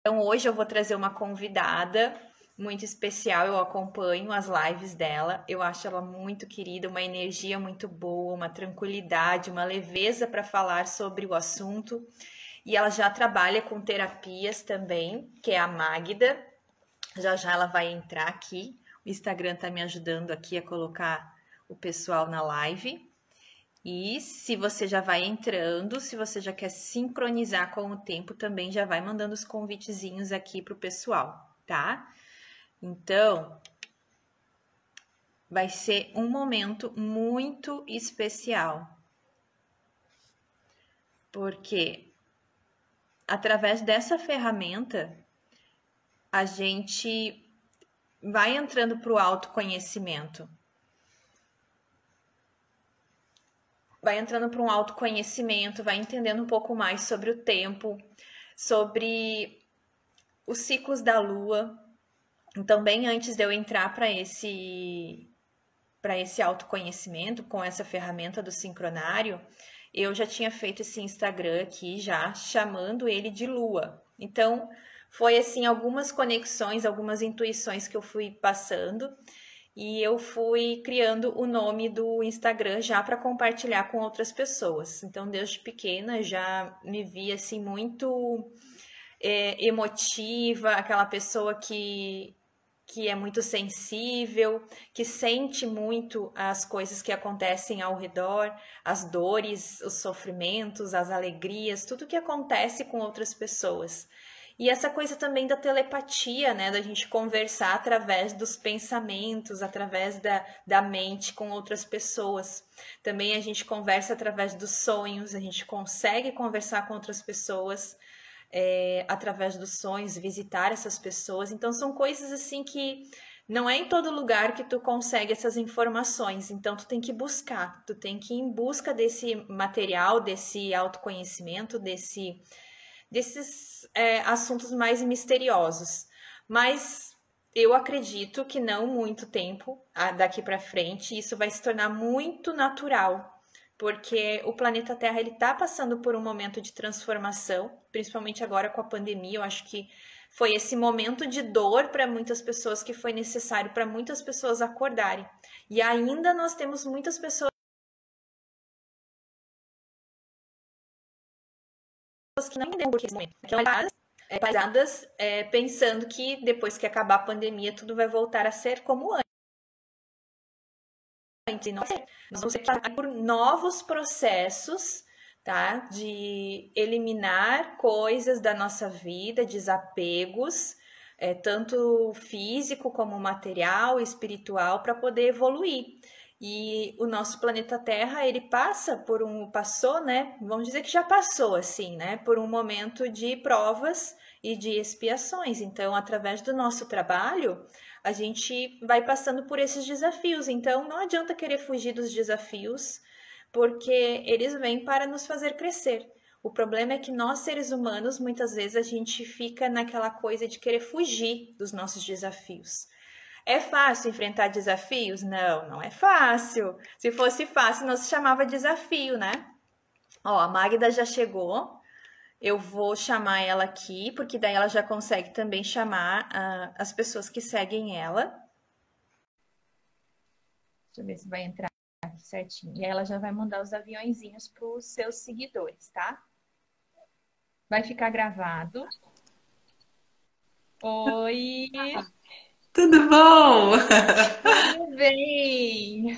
Então, hoje eu vou trazer uma convidada muito especial. Eu acompanho as lives dela. Eu acho ela muito querida, uma energia muito boa, uma tranquilidade, uma leveza para falar sobre o assunto. E ela já trabalha com terapias também, que é a Magda. Já já ela vai entrar aqui. O Instagram tá me ajudando aqui a colocar o pessoal na live. E se você já vai entrando, se você já quer sincronizar com o tempo, também já vai mandando os convitezinhos aqui pro pessoal, tá? Então, vai ser um momento muito especial. Porque através dessa ferramenta, a gente vai entrando pro autoconhecimento. Vai entrando para um autoconhecimento, vai entendendo um pouco mais sobre o tempo, sobre os ciclos da lua. Então, bem antes de eu entrar para esse autoconhecimento com essa ferramenta do sincronário, eu já tinha feito esse Instagram aqui já chamando ele de lua. Então, foi assim algumas conexões, algumas intuições que eu fui passando e eu fui criando o nome do Instagram já para compartilhar com outras pessoas. Então, desde pequena já me vi assim muito emotiva, aquela pessoa que é muito sensível, que sente muito as coisas que acontecem ao redor, as dores, os sofrimentos, as alegrias, tudo que acontece com outras pessoas. E essa coisa também da telepatia, né? Da gente conversar através dos pensamentos, através da mente com outras pessoas. Também a gente conversa através dos sonhos, a gente consegue conversar com outras pessoas através dos sonhos, visitar essas pessoas. Então são coisas assim que não é em todo lugar que tu consegue essas informações. Então tu tem que buscar, tu tem que ir em busca desse material, desse autoconhecimento, desses assuntos mais misteriosos. Mas eu acredito que não muito tempo daqui para frente isso vai se tornar muito natural, porque o planeta Terra ele está passando por um momento de transformação, principalmente agora com a pandemia. Eu acho que foi esse momento de dor para muitas pessoas que foi necessário para muitas pessoas acordarem. E ainda nós temos muitas pessoas que não entendem por que esse momento. Paradas, pensando que depois que acabar a pandemia tudo vai voltar a ser como antes. Nós vamos passar por novos processos, tá? De eliminar coisas da nossa vida, desapegos, tanto físico como material, espiritual, para poder evoluir. E o nosso planeta Terra, ele passou, né? Vamos dizer que já passou, assim, né? Por um momento de provas e de expiações. Então, através do nosso trabalho, a gente vai passando por esses desafios. Então, não adianta querer fugir dos desafios, porque eles vêm para nos fazer crescer. O problema é que nós, seres humanos, muitas vezes a gente fica naquela coisa de querer fugir dos nossos desafios. É fácil enfrentar desafios? Não, não é fácil. Se fosse fácil, não se chamava desafio, né? Ó, a Magda já chegou. Eu vou chamar ela aqui, porque daí ela já consegue também chamar as pessoas que seguem ela. Deixa eu ver se vai entrar aqui certinho. E aí ela já vai mandar os aviõezinhos para os seus seguidores, tá? Vai ficar gravado. Oi, Tudo bom? tudo bem?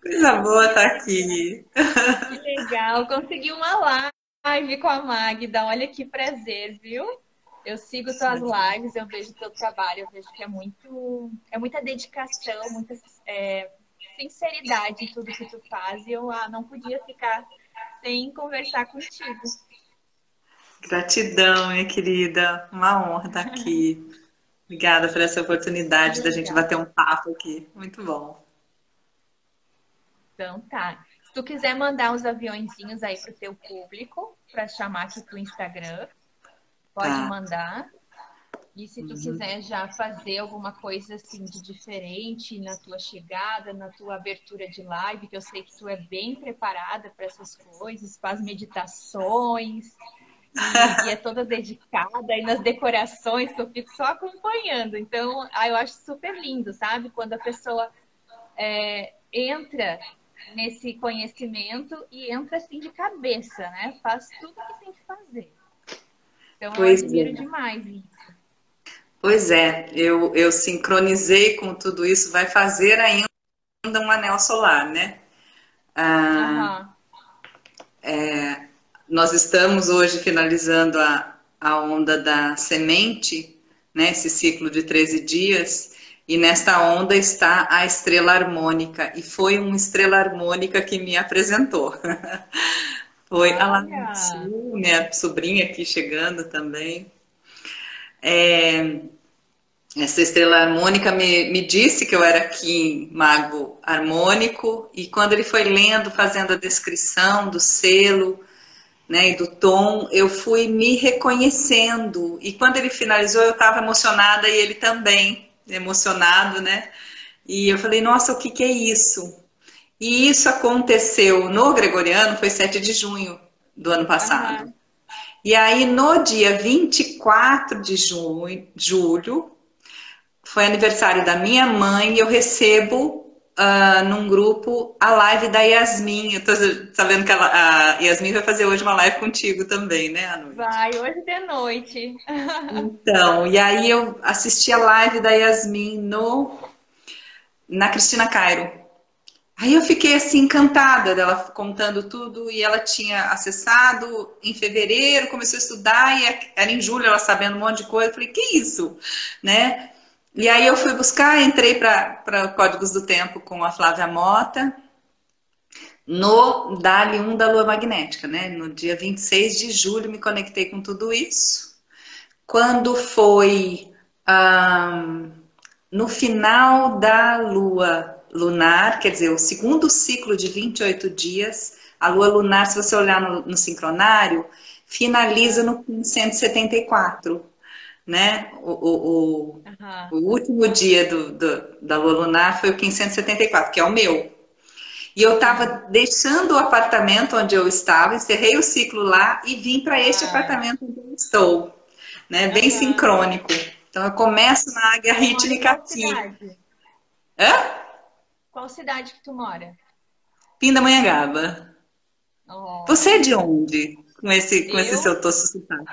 Coisa boa estar aqui. Que legal, consegui uma live com a Magda. Olha que prazer, viu? Eu sigo tuas lives, eu vejo teu trabalho, eu vejo que é muita dedicação, muita sinceridade em tudo que tu faz. E eu não podia ficar sem conversar contigo. Gratidão, minha querida. Uma honra estar aqui. Obrigada por essa Que oportunidade da gente legal. bater um papo aqui. Muito bom. Então tá. Se tu quiser mandar os aviõezinhos aí pro teu público, para chamar aqui pro Instagram, pode Tá. mandar. E se tu Uhum. quiser já fazer alguma coisa assim de diferente na tua chegada, na tua abertura de live, que eu sei que tu é bem preparada para essas coisas, faz meditações. e é toda dedicada, e nas decorações que eu fico só acompanhando. Então, eu acho super lindo, sabe? Quando a pessoa entra nesse conhecimento e entra assim de cabeça, né? Faz tudo o que tem que fazer. Então, eu Pois admiro é. demais isso. Pois é, eu sincronizei com tudo isso, vai fazer ainda um anel solar, né? Ah, Aham, nós estamos hoje finalizando a onda da semente, né? Esse ciclo de 13 dias, e nesta onda está a estrela harmônica, e foi uma estrela harmônica que me apresentou. Foi a lá no olha. sul, minha sobrinha aqui chegando também. É, essa estrela harmônica me disse que eu era Kim, mago harmônico, e quando ele foi lendo, fazendo a descrição do selo, né, e do tom, eu fui me reconhecendo. E quando ele finalizou, eu estava emocionada e ele também, emocionado, né? E eu falei, nossa, o que que é isso? E isso aconteceu no Gregoriano, foi 7 de junho do ano passado. Aham. E aí, no dia 24 de julho, foi aniversário da minha mãe e eu recebo num grupo a live da Yasmin. Eu tô sabendo que a Yasmin vai fazer hoje uma live contigo também, né, à noite. Vai, hoje de noite. Então, e aí eu assisti a live da Yasmin na Cristina Cairo. Aí eu fiquei assim encantada dela contando tudo e ela tinha acessado em fevereiro, começou a estudar e era em julho ela sabendo um monte de coisa. Eu falei, que isso, né? E aí eu fui buscar, entrei para Códigos do Tempo com a Flávia Mota no DALI 1 da Lua Magnética, né? No dia 26 de julho me conectei com tudo isso. Quando foi no final da lua lunar, quer dizer, o segundo ciclo de 28 dias, a lua lunar, se você olhar no sincronário, finaliza no 174, né? Aham. O último dia da lua lunar foi o 574, que é o meu. E eu Sim. estava deixando o apartamento onde eu estava, encerrei o ciclo lá e vim para este Ai. apartamento onde eu estou, né? Bem Aham. sincrônico. Então eu começo na águia Tu mora em rítmica qual aqui. cidade? Hã? Qual cidade que tu mora? Pindamonhangaba. Você é de Olha, onde? Com esse eu, seu tosso sotaque.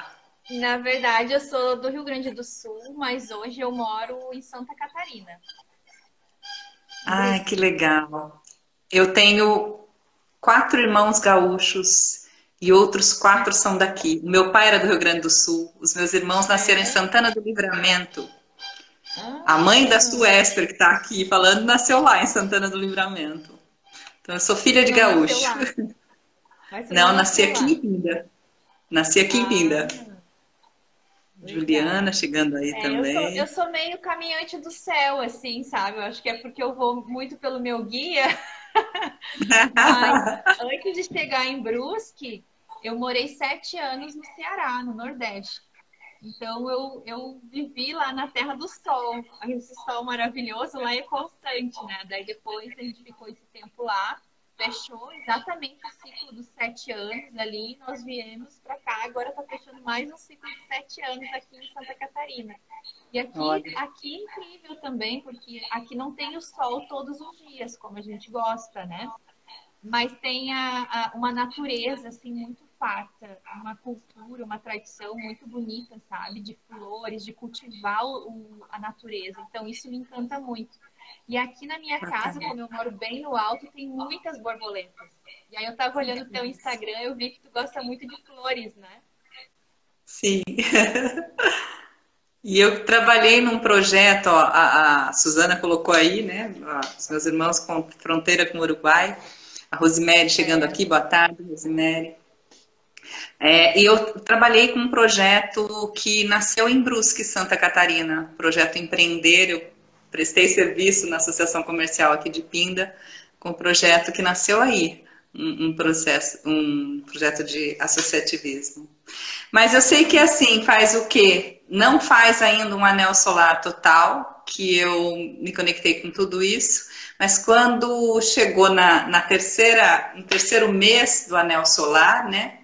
na verdade, eu sou do Rio Grande do Sul, mas hoje eu moro em Santa Catarina, em Ai, que Brusque. legal. Eu tenho 4 irmãos gaúchos e outros 4 são daqui. O meu pai era do Rio Grande do Sul. Os meus irmãos nasceram em É? Santana do Livramento. A mãe da Sue Ah, Esper, que está aqui falando, nasceu lá em Santana do Livramento. Então eu sou filha tu de não nasceu gaúcho. lá, mas tu não Não, nasci nasceu aqui em lá. Pinda. Nasci aqui em Pinda. Ah, Juliana legal. chegando aí Eu também. sou meio caminhante do céu, assim, sabe? Eu acho que é porque eu vou muito pelo meu guia. Mas antes de chegar em Brusque, eu morei 7 anos no Ceará, no Nordeste. Então eu vivi lá na Terra do Sol. Esse sol maravilhoso lá é constante, né? Daí depois a gente ficou esse tempo lá, fechou exatamente o ciclo dos 7 anos ali, e nós viemos para cá. Agora está fechando mais um ciclo de 7 anos aqui em Santa Catarina. E Olha, aqui é incrível também, porque aqui não tem o sol todos os dias, como a gente gosta, né? Mas tem uma natureza assim muito farta, uma cultura, uma tradição muito bonita, sabe? De flores, de cultivar a natureza. Então isso me encanta muito. E aqui na minha casa, bacana. como eu moro bem no alto, tem muitas borboletas. E aí eu tava olhando o teu Instagram, eu vi que tu gosta muito de flores, né? Sim. E eu trabalhei num projeto, ó, a Suzana colocou aí, né? Os meus irmãos com fronteira com o Uruguai. A Rosemary chegando É. aqui, boa tarde, Rosemary. E eu trabalhei com um projeto que nasceu em Brusque, Santa Catarina, projeto Empreender. Eu prestei serviço na Associação Comercial aqui de Pinda, com um projeto que nasceu aí, um projeto de associativismo. Mas eu sei que assim, faz o quê? Não faz ainda um anel solar total, que eu me conectei com tudo isso, mas quando chegou no terceiro mês do anel solar, né?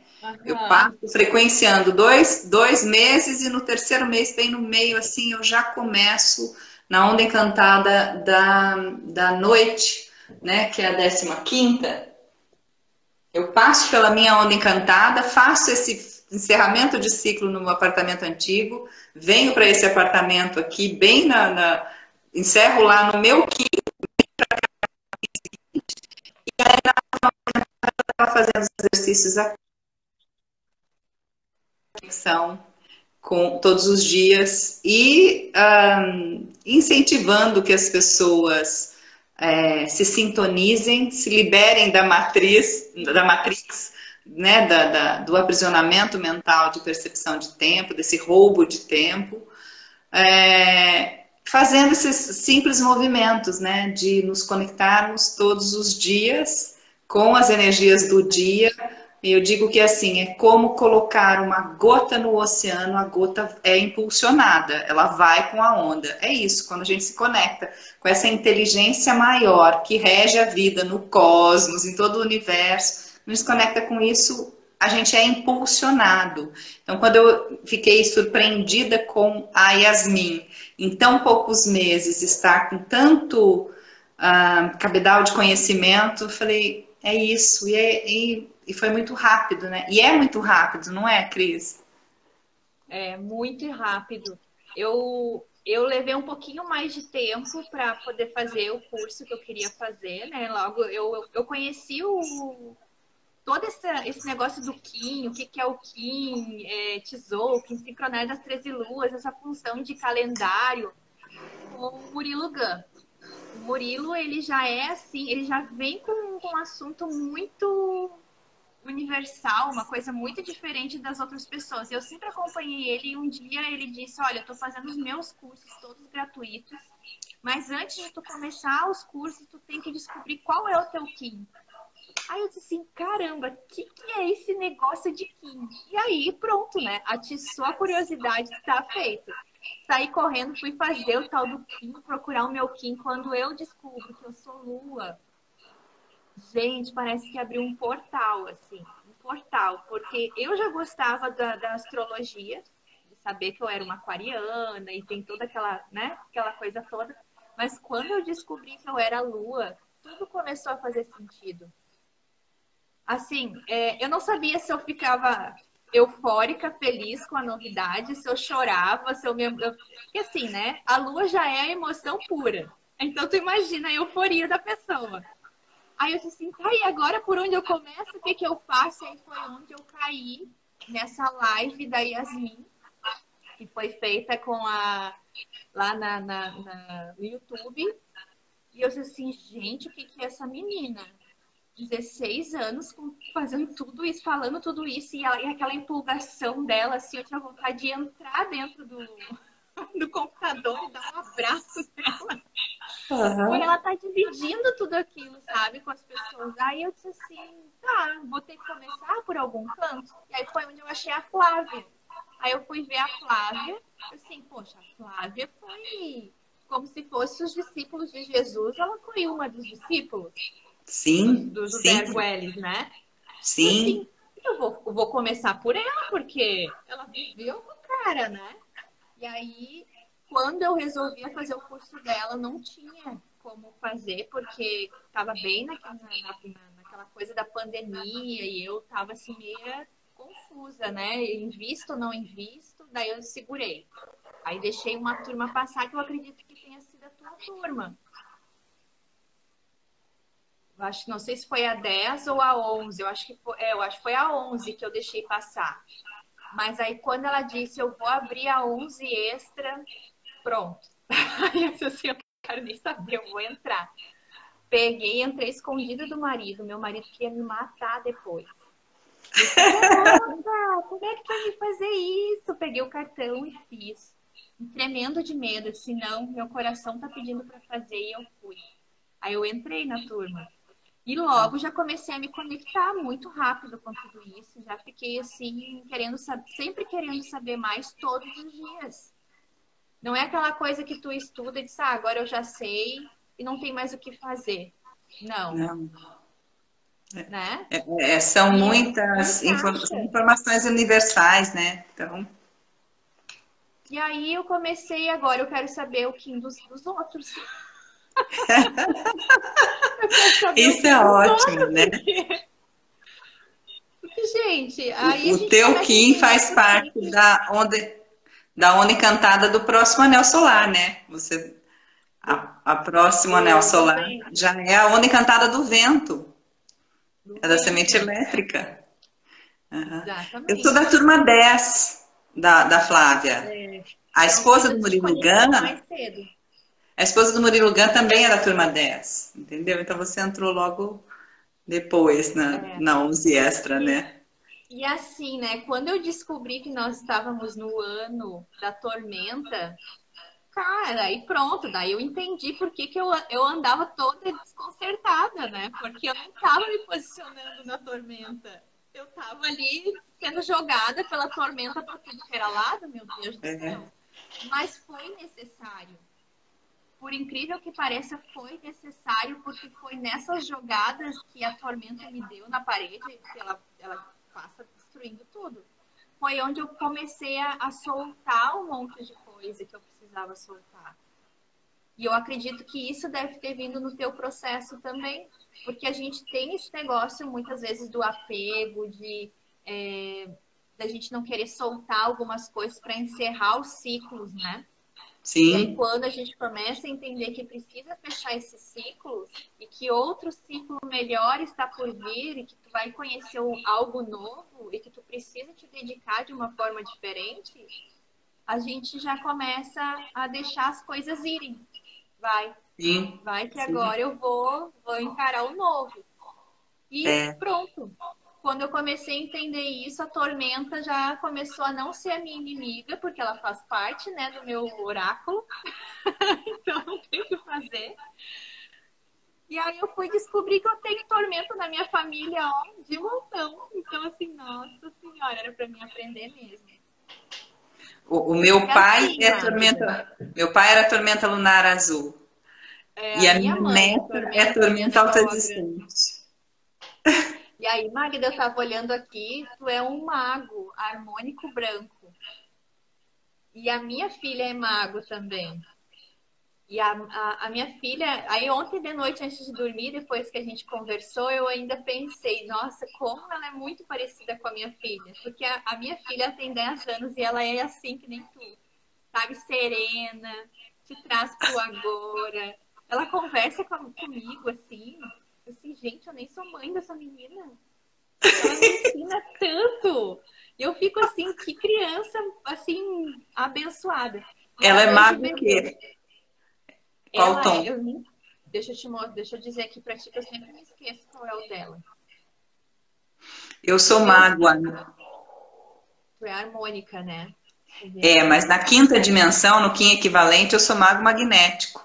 Eu Aham. passo frequenciando dois meses e no terceiro mês, bem no meio, assim, eu já começo na onda encantada da noite, né? Que é a 15ª. Eu passo pela minha onda encantada, faço esse encerramento de ciclo no meu apartamento antigo, venho para esse apartamento aqui, bem encerro lá no meu quinto, fazendo os exercícios aqui, conexão com todos os dias e incentivando que as pessoas se sintonizem, se liberem da matrix, né, do aprisionamento mental de percepção de tempo, desse roubo de tempo, fazendo esses simples movimentos, né, de nos conectarmos todos os dias com as energias do dia. E eu digo que assim, é como colocar uma gota no oceano, a gota é impulsionada, ela vai com a onda. É isso, quando a gente se conecta com essa inteligência maior que rege a vida no cosmos, em todo o universo, nos conecta com isso, a gente é impulsionado. Então, quando eu fiquei surpreendida com a Yasmin, em tão poucos meses, estar com tanto cabedal de conhecimento, eu falei, é isso, e foi muito rápido, né? E é muito rápido, não é, Cris? É muito rápido. Eu levei um pouquinho mais de tempo para poder fazer o curso que eu queria fazer, né? Logo eu conheci todo esse negócio do Kim, o que, que é o Kim, Tzolk'in, Sincronário das 13 Luas, essa função de calendário com o Murilo Gun. O Murilo, ele já é assim, ele já vem com um assunto muito universal, uma coisa muito diferente das outras pessoas. Eu sempre acompanhei ele e um dia ele disse, olha, eu tô fazendo os meus cursos todos gratuitos, mas antes de tu começar os cursos, tu tem que descobrir qual é o teu Kim. Aí eu disse assim, caramba, que é esse negócio de Kim? E aí, pronto, né? Atiçou a curiosidade, tá feito. Saí correndo, fui fazer o tal do Kim, procurar o meu Kim. Quando eu descubro que eu sou Lua, gente, parece que abriu um portal, assim. Um portal. Porque eu já gostava da astrologia, de saber que eu era uma aquariana e tem toda aquela, né? Aquela coisa toda. Mas quando eu descobri que eu era Lua, tudo começou a fazer sentido. Assim, eu não sabia se eu ficava eufórica, feliz com a novidade, se eu chorava, se eu me. Porque assim, né? A lua já é a emoção pura. Então tu imagina a euforia da pessoa. Aí eu disse assim, tá, e agora por onde eu começo? O que que eu faço? E aí foi onde eu caí nessa live da Yasmin, que foi feita lá no YouTube. E eu disse assim, gente, o que que é essa menina? 16 anos fazendo tudo isso, falando tudo isso, e aquela empolgação dela, assim, eu tinha vontade de entrar dentro do computador e dar um abraço nela, por Uhum. ela estar dividindo tudo aquilo, sabe, com as pessoas. Aí eu disse assim, tá, vou ter que começar por algum canto. E aí foi onde eu achei a Flávia. Aí eu fui ver a Flávia, assim, poxa, a Flávia foi como se fosse os discípulos de Jesus, ela foi uma dos discípulos Sim, do José sim, Arguelles, né? E sim. assim, eu vou começar por ela, porque ela viveu com o cara, né? E aí, quando eu resolvi fazer o curso dela, não tinha como fazer, porque estava bem naquela coisa da pandemia e eu estava assim meio confusa, né? Invisto ou não invisto? Daí eu segurei. Aí deixei uma turma passar que eu acredito que tenha sido a tua turma. Acho, não sei se foi a 10 ou a 11. Eu acho que foi a 11 que eu deixei passar. Mas aí quando ela disse, eu vou abrir a 11 extra, pronto. Aí eu disse assim, eu não quero nem saber, eu vou entrar. Peguei, entrei escondida do marido. Meu marido queria me matar depois. Você é louca? Como é que tu vai me fazer isso? Peguei o cartão e fiz. Tremendo de medo. Eu disse, não, meu coração tá pedindo para fazer e eu fui. Aí eu entrei na turma. E logo já comecei a me conectar muito rápido com tudo isso. Já fiquei assim, querendo saber, sempre querendo saber mais todos os dias. Não é aquela coisa que tu estuda e diz, ah, agora eu já sei e não tem mais o que fazer. Não. Não, né? São E muitas encaixa. informações universais, né? Então, E aí eu comecei agora, eu quero saber o Kim dos outros. Eu quero saber o isso Kim é dos ótimo, outros, né? porque, gente, aí a O gente teu começa a Kim entender faz por que parte que da onda encantada do próximo anel solar, né? A próximo anel do solar vento, já é a onda encantada do vento, do é da semente vento, elétrica. Uhum. Eu sou da exatamente. turma 10 da Flávia. É, A então, o Kim esposa do eu te Murilo conheci Gun, mais cedo. a esposa do Murilo Gun também é da turma 10, entendeu? Então você entrou logo depois É. na 11 extra, E, né? e assim, né? Quando eu descobri que nós estávamos no ano da tormenta, cara, aí pronto, daí eu entendi por que que eu andava toda desconcertada, né? Porque eu não estava me posicionando na tormenta. Eu estava ali sendo jogada pela tormenta para tudo que era lado, meu Deus do É, céu. Mas foi necessário. Por incrível que pareça, foi necessário, porque foi nessas jogadas que a tormenta me deu na parede, que ela passa destruindo tudo. Foi onde eu comecei a soltar um monte de coisa que eu precisava soltar. E eu acredito que isso deve ter vindo no teu processo também, porque a gente tem esse negócio muitas vezes do apego, da gente não querer soltar algumas coisas para encerrar os ciclos, né? E aí, sim, quando a gente começa a entender que precisa fechar esses ciclos e que outro ciclo melhor está por vir e que tu vai conhecer algo novo e que tu precisa te dedicar de uma forma diferente, a gente já começa a deixar as coisas irem. Vai, sim, vai que sim. agora eu vou encarar o novo. E É, pronto. Quando eu comecei a entender isso, a tormenta já começou a não ser a minha inimiga, porque ela faz parte, né, do meu oráculo. Então não tem o que fazer. E aí eu fui descobrir que eu tenho tormenta na minha família, ó, de montão. Então, assim, nossa senhora, era para mim aprender mesmo. o E meu pai assim, é Magda, meu pai era tormenta lunar azul. a E a minha minha mãe é neta é tormenta da minha tormenta sogra. autoexistente. E aí, Magda, eu tava olhando aqui, tu é um mago harmônico branco. E a minha filha é mago também. E a minha filha, aí ontem de noite, antes de dormir, depois que a gente conversou, eu ainda pensei, nossa, como ela é muito parecida com a minha filha. Porque a minha filha tem 10 anos e ela é assim que nem tu. Sabe, serena, te traz pro agora. Ela conversa comigo assim, gente, eu nem sou mãe dessa menina. Ela me ensina tanto. E eu fico assim, que criança, assim, abençoada. Ela Mas é hoje, mago o quê? Qual ela tom? é, deixa eu dizer aqui pra ti que eu sempre me esqueço qual é o dela. Eu O sou teu, mágoa. tu é harmônica, né? Deixa eu ver É, aqui. mas na quinta dimensão, no Kim equivalente, eu sou mago magnético.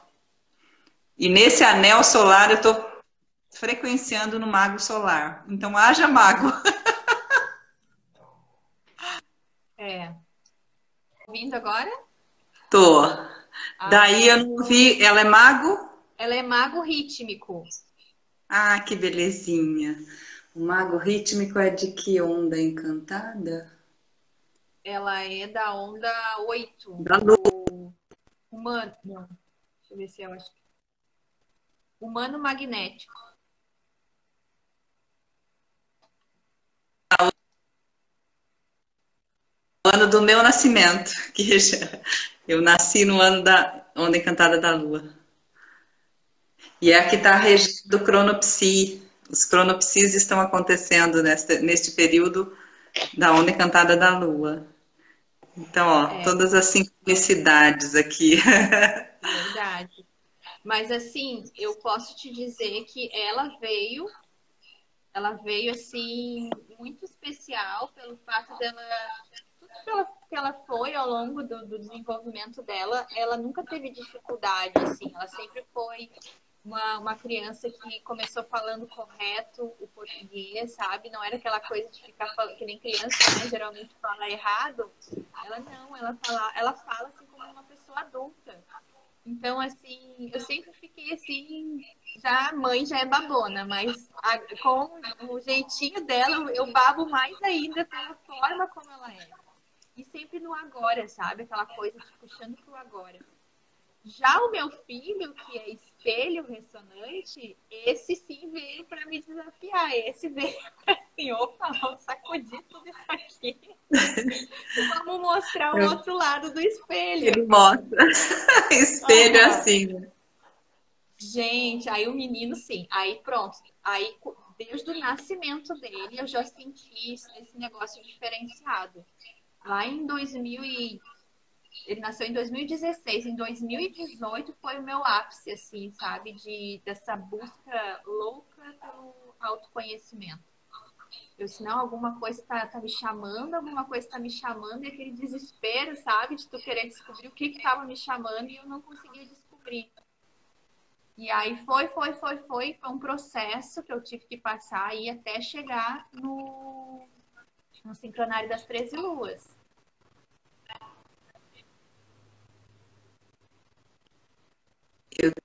E nesse anel solar eu estou frequenciando no mago solar. Então haja mago. É. Ouvindo agora? Tô. Ah, Daí eu não vi. Ela é mago? ela é mago rítmico. Ah, que belezinha. O mago rítmico é de que onda encantada? Ela é da onda 8 Da lua. do humano. Não, deixa eu ver se eu acho. Humano magnético. Ano do meu nascimento. Eu nasci no ano da onda encantada da lua. E é a que está regindo o cronopsi. Os cronopsis estão acontecendo neste período da onda encantada da lua. Então, ó, É, todas as sincronicidades aqui. verdade. Mas assim, eu posso te dizer que ela veio assim muito especial pelo fato dela, tudo que ela foi ao longo do desenvolvimento dela, ela nunca teve dificuldade assim, ela sempre foi uma criança que começou falando correto o português, sabe? Não era aquela coisa de ficar falando que nem criança, né? Geralmente fala errado. Ela não, ela fala assim como uma pessoa adulta. Então, assim, eu sempre fiquei assim, já a mãe já é babona, mas com o jeitinho dela, eu babo mais ainda pela forma como ela é. E sempre no agora, sabe? Aquela coisa te puxando pro agora. Já o meu filho, que é espelho ressonante, esse sim veio para me desafiar. Esse veio assim, opa, vamos sacudir tudo isso aqui. Vamos mostrar o outro lado do espelho. Ele mostra. Espelho é Aham. assim, né? Gente, aí o menino sim. Aí pronto. Aí desde o nascimento dele eu já senti esse negócio diferenciado. Lá em 2000 ele nasceu em 2016, em 2018 foi o meu ápice, assim, sabe, dessa busca louca pelo autoconhecimento. Eu disse, não, alguma coisa tá me chamando, alguma coisa tá me chamando, e aquele desespero, sabe, de tu querer descobrir o que tava me chamando e eu não conseguia descobrir. E aí foi um processo que eu tive que passar aí até chegar no Sincronário das 13 Luas.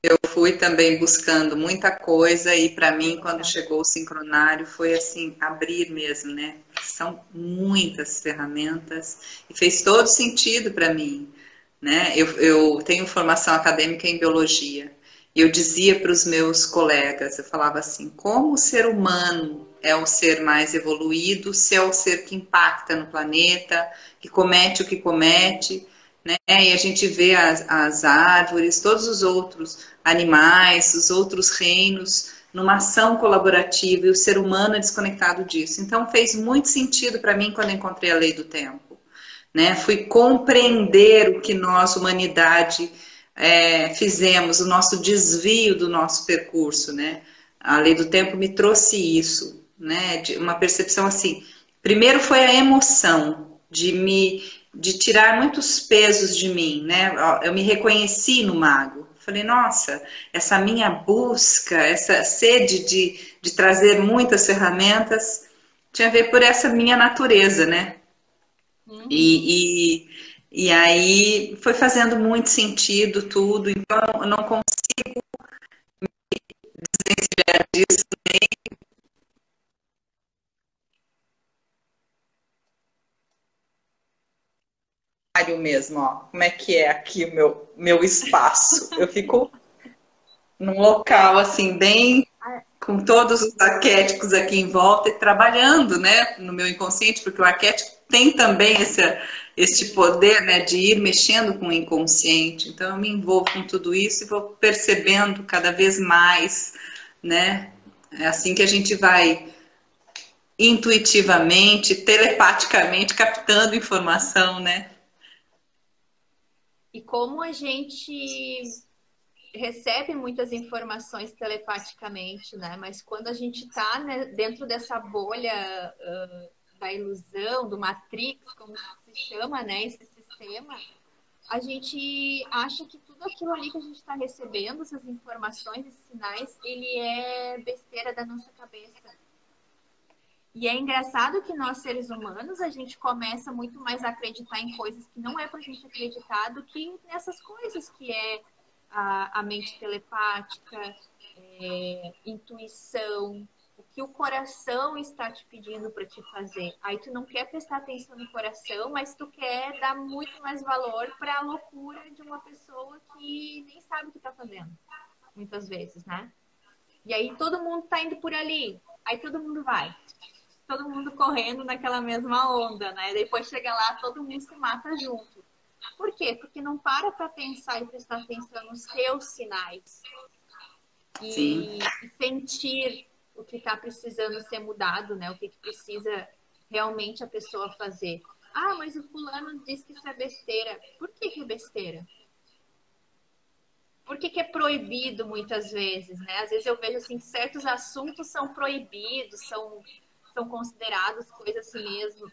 Eu fui também buscando muita coisa e para mim, quando chegou o sincronário, foi assim, abrir mesmo, né? São muitas ferramentas e fez todo sentido para mim, né? Eu tenho formação acadêmica em biologia e eu dizia para os meus colegas, eu falava assim, como o ser humano é o ser mais evoluído, se é o ser que impacta no planeta, que comete o que comete, né? E a gente vê as árvores, todos os outros animais, os outros reinos, numa ação colaborativa e o ser humano é desconectado disso. Então fez muito sentido para mim quando encontrei a lei do tempo, né? Fui compreender o que nós, humanidade, fizemos, o nosso desvio do nosso percurso, né? A lei do tempo me trouxe isso, né? De uma percepção assim. Primeiro foi a emoção de tirar muitos pesos de mim, né? Eu me reconheci no mago. Falei, nossa, essa minha busca, essa sede de trazer muitas ferramentas tinha a ver por essa minha natureza, né? Uhum. E, e aí foi fazendo muito sentido tudo, então eu não consigo disso mesmo, ó. Como é que é aqui o meu espaço? Eu fico num local assim, bem com todos os arquétipos aqui em volta e trabalhando, né, no meu inconsciente, porque o arquétipo tem também esse poder, né, de ir mexendo com o inconsciente. Então eu me envolvo com tudo isso e vou percebendo cada vez mais, né? É assim que a gente vai intuitivamente, telepaticamente captando informação, né? E como a gente recebe muitas informações telepaticamente, né? Mas quando a gente está, né, dentro dessa bolha da ilusão, do Matrix, como se chama, né? Esse sistema, a gente acha que tudo aquilo ali que a gente está recebendo, essas informações, esses sinais, ele é besteira da nossa cabeça. E é engraçado que nós, seres humanos, a gente começa muito mais a acreditar em coisas que não é pra gente acreditar do que nessas coisas que é a mente telepática, intuição, o que o coração está te pedindo para te fazer. Aí tu não quer prestar atenção no coração, mas tu quer dar muito mais valor para a loucura de uma pessoa que nem sabe o que está fazendo, muitas vezes, né? E aí todo mundo tá indo por ali, aí todo mundo vai. Todo mundo correndo naquela mesma onda, né? Depois chega lá, todo mundo se mata junto. Por quê? Porque não para pensar e prestar atenção nos seus sinais Sim. e sentir o que está precisando ser mudado, né? O que precisa realmente a pessoa fazer. Ah, mas o fulano disse que isso é besteira. Por que é besteira? Por que é proibido muitas vezes, né? Às vezes eu vejo assim que certos assuntos são proibidos, são considerados coisas assim mesmo,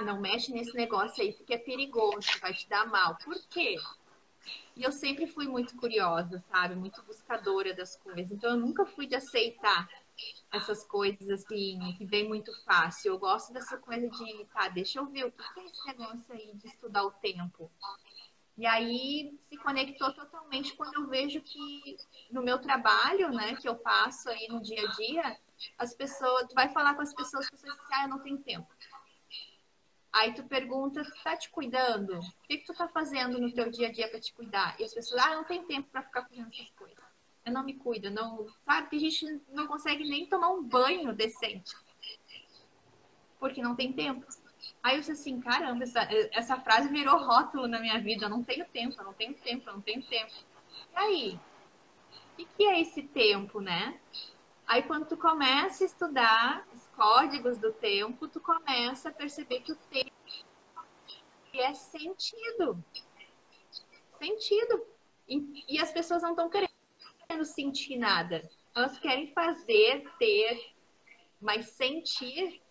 não mexe nesse negócio aí porque é perigoso, vai te dar mal. Por quê? E eu sempre fui muito curiosa, sabe? Muito buscadora das coisas. Então eu nunca fui de aceitar essas coisas assim, que vem muito fácil. Eu gosto dessa coisa de, tá, deixa eu ver o que é esse negócio aí de estudar o tempo. E aí se conectou totalmente quando eu vejo que no meu trabalho, né, que eu passo aí no dia a dia, as pessoas, tu vai falar com as pessoas dizem, eu não tenho tempo. Aí tu pergunta, tu tá te cuidando? O que tu tá fazendo no teu dia a dia para te cuidar? E as pessoas, eu não tenho tempo para ficar fazendo essas coisas. Eu não me cuido, não, sabe? Que a gente não consegue nem tomar um banho decente. Porque não tem tempo. Aí eu disse assim, caramba, essa frase virou rótulo na minha vida. Eu não tenho tempo, eu não tenho tempo, eu não tenho tempo. E aí? O que é esse tempo, né? Aí quando tu começa a estudar os códigos do tempo, tu começa a perceber que o tempo é sentido. Sentido. E as pessoas não estão querendo sentir nada. Elas querem fazer, ter, mas sentir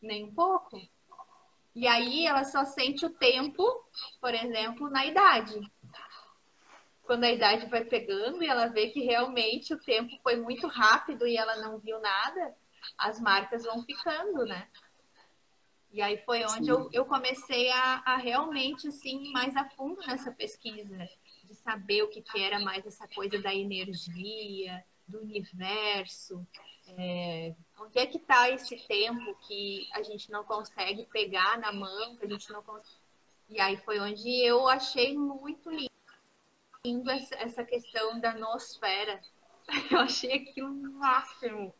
nem um pouco. E aí ela só sente o tempo, por exemplo, na idade. Quando a idade vai pegando e ela vê que realmente o tempo foi muito rápido e ela não viu nada, as marcas vão ficando, né? E aí foi onde eu comecei a realmente, assim, mais a fundo nessa pesquisa, de saber o que era mais essa coisa da energia, do universo, onde é que está esse tempo que a gente não consegue pegar na mão, que a gente não consegue... E aí foi onde eu achei muito lindo essa questão da nosfera. Eu achei aquilo o máximo.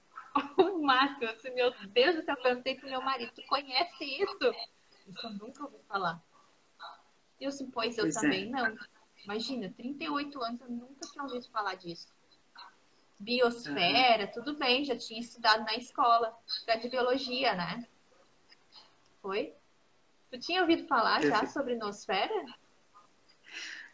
O máximo. Assim, meu Deus do céu, eu perguntei pro meu marido, tu conhece isso? Isso eu nunca ouvi falar. E eu assim, pois eu também não. Imagina, 38 anos eu nunca tinha ouvido falar disso. Biosfera, tudo bem, já tinha estudado na escola, de biologia, né? Foi? Tu tinha ouvido falar já sobre nosfera?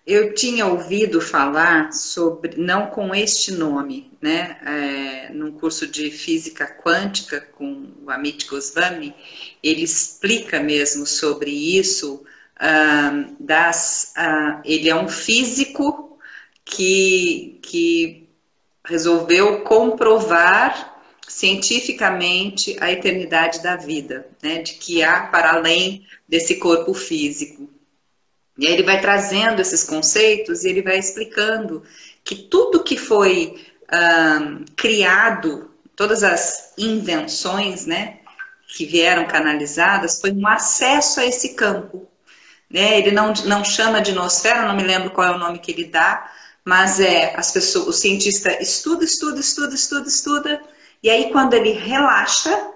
Eu tinha ouvido falar sobre, não com este nome, né? Num curso de física quântica com o Amit Goswami, ele explica mesmo sobre isso. Ele é um físico que resolveu comprovar cientificamente a eternidade da vida, né? De que há para além desse corpo físico. E aí ele vai trazendo esses conceitos e ele vai explicando que tudo que foi criado, todas as invenções, né, que vieram canalizadas, foi um acesso a esse campo. Né? Ele não chama de nosfera, não me lembro qual é o nome que ele dá, mas as pessoas, o cientista estuda, e aí quando ele relaxa,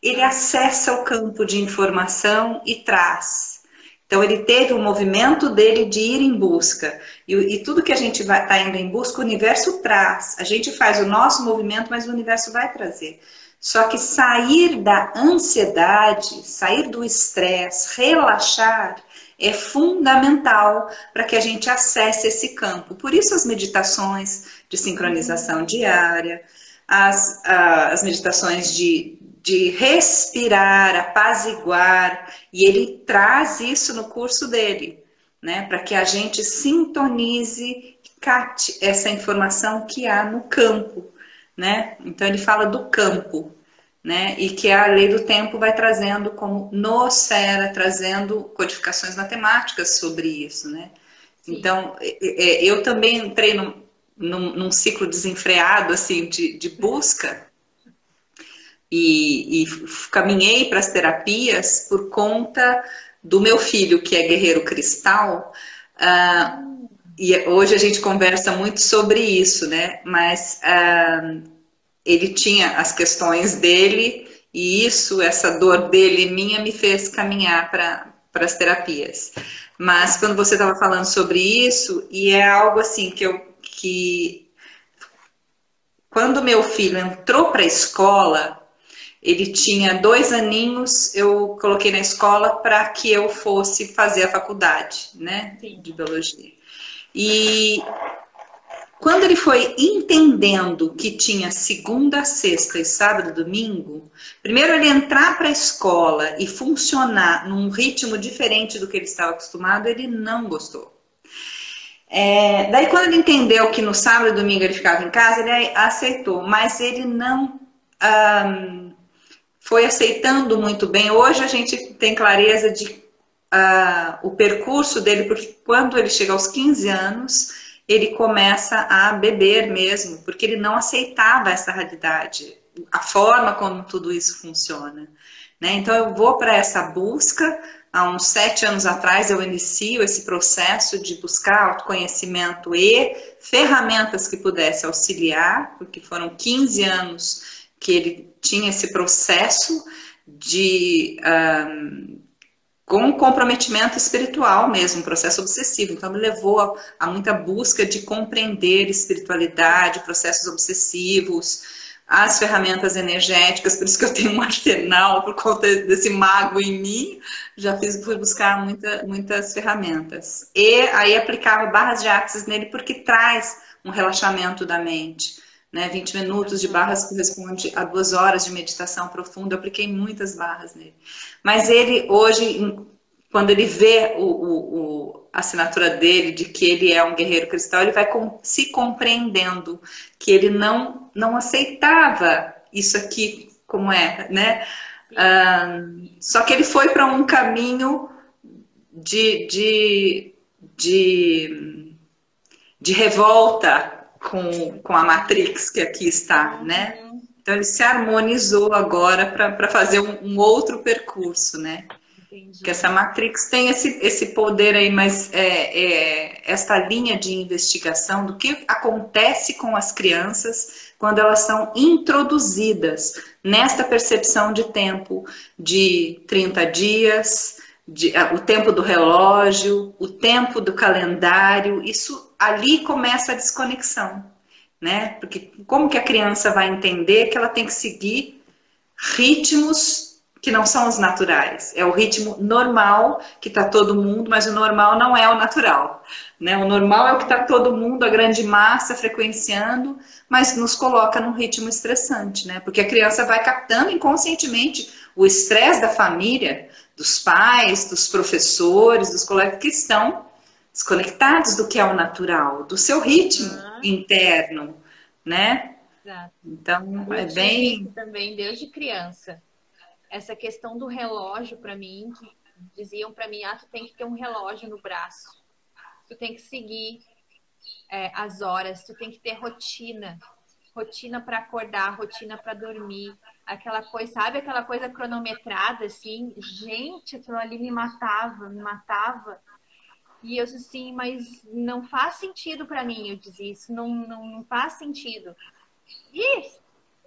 ele acessa o campo de informação e traz. Então ele teve o movimento dele de ir em busca. E tudo que a gente está indo em busca, o universo traz. A gente faz o nosso movimento, mas o universo vai trazer. Só que sair da ansiedade, sair do estresse, relaxar, é fundamental para que a gente acesse esse campo. Por isso as meditações de sincronização diária, as meditações de respirar, apaziguar, e ele traz isso no curso dele, né? Para que a gente sintonize, capte essa informação que há no campo, né? Então ele fala do campo, né? E que a lei do tempo vai trazendo como nosfera, trazendo codificações matemáticas sobre isso, né? Sim. Então eu também entrei num ciclo desenfreado assim de busca. E caminhei para as terapias por conta do meu filho, que é guerreiro cristal. E hoje a gente conversa muito sobre isso, né? Mas ele tinha as questões dele e essa dor dele e minha me fez caminhar para as terapias. Mas quando você estava falando sobre isso, e é algo assim que quando meu filho entrou para a escola, ele tinha 2 aninhos, eu coloquei na escola para que eu fosse fazer a faculdade, né, de biologia. E quando ele foi entendendo que tinha segunda, sexta e sábado e domingo, primeiro ele entrar para a escola e funcionar num ritmo diferente do que ele estava acostumado, ele não gostou. Daí quando ele entendeu que no sábado e domingo ele ficava em casa, ele aceitou, mas ele não... foi aceitando muito bem. Hoje a gente tem clareza de o percurso dele, porque quando ele chega aos 15 anos, ele começa a beber mesmo, porque ele não aceitava essa realidade, a forma como tudo isso funciona, né? Então eu vou para essa busca. Há uns 7 anos atrás eu inicio esse processo de buscar autoconhecimento e ferramentas que pudessem auxiliar, porque foram 15 anos que ele tinha esse processo de com comprometimento espiritual mesmo, um processo obsessivo. Então me levou a muita busca de compreender espiritualidade, processos obsessivos, as ferramentas energéticas, por isso que eu tenho um arsenal por conta desse mago em mim, fui buscar muitas ferramentas. E aí aplicava barras de axis nele porque traz um relaxamento da mente. Né? 20 minutos de barras corresponde a 2 horas de meditação profunda. Eu apliquei muitas barras nele. Mas ele hoje, quando ele vê a assinatura dele de que ele é um guerreiro cristal, ele vai se compreendendo que ele não aceitava isso aqui como é, né? Só que ele foi para um caminho de revolta com a Matrix que aqui está, né? Então ele se harmonizou agora para fazer um outro percurso, né? Entendi. Que essa Matrix tem esse poder aí, mas esta linha de investigação do que acontece com as crianças quando elas são introduzidas nesta percepção de tempo de 30 dias, o tempo do relógio, o tempo do calendário, isso ali começa a desconexão, né? Porque como que a criança vai entender que ela tem que seguir ritmos que não são os naturais? É o ritmo normal que está todo mundo, mas o normal não é o natural, né? O normal é o que está todo mundo, a grande massa frequenciando, mas nos coloca num ritmo estressante, né? Porque a criança vai captando inconscientemente o estresse da família, dos pais, dos professores, dos colegas que estão desconectados do que é o natural, do seu ritmo interno, né? Exato. Então, eu é bem... isso também desde criança. Essa questão do relógio, para mim, que diziam para mim, tu tem que ter um relógio no braço, tu tem que seguir as horas, tu tem que ter rotina para acordar, rotina para dormir, aquela coisa, sabe, aquela coisa cronometrada, assim, gente, aquilo ali me matava. E eu disse assim, mas não faz sentido para mim, eu dizia, isso não faz sentido. E,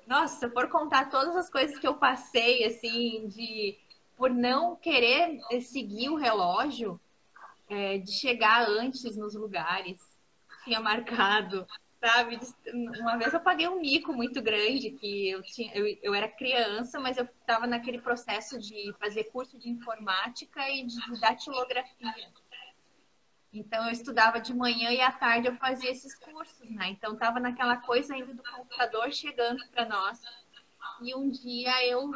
nossa, se eu for contar todas as coisas que eu passei, assim, por não querer seguir o relógio, de chegar antes nos lugares, tinha marcado, sabe? Uma vez eu paguei um mico muito grande, que eu era criança, mas eu estava naquele processo de fazer curso de informática e de datilografia. Então, eu estudava de manhã e à tarde eu fazia esses cursos, né? Então, estava naquela coisa ainda do computador chegando para nós. E um dia eu,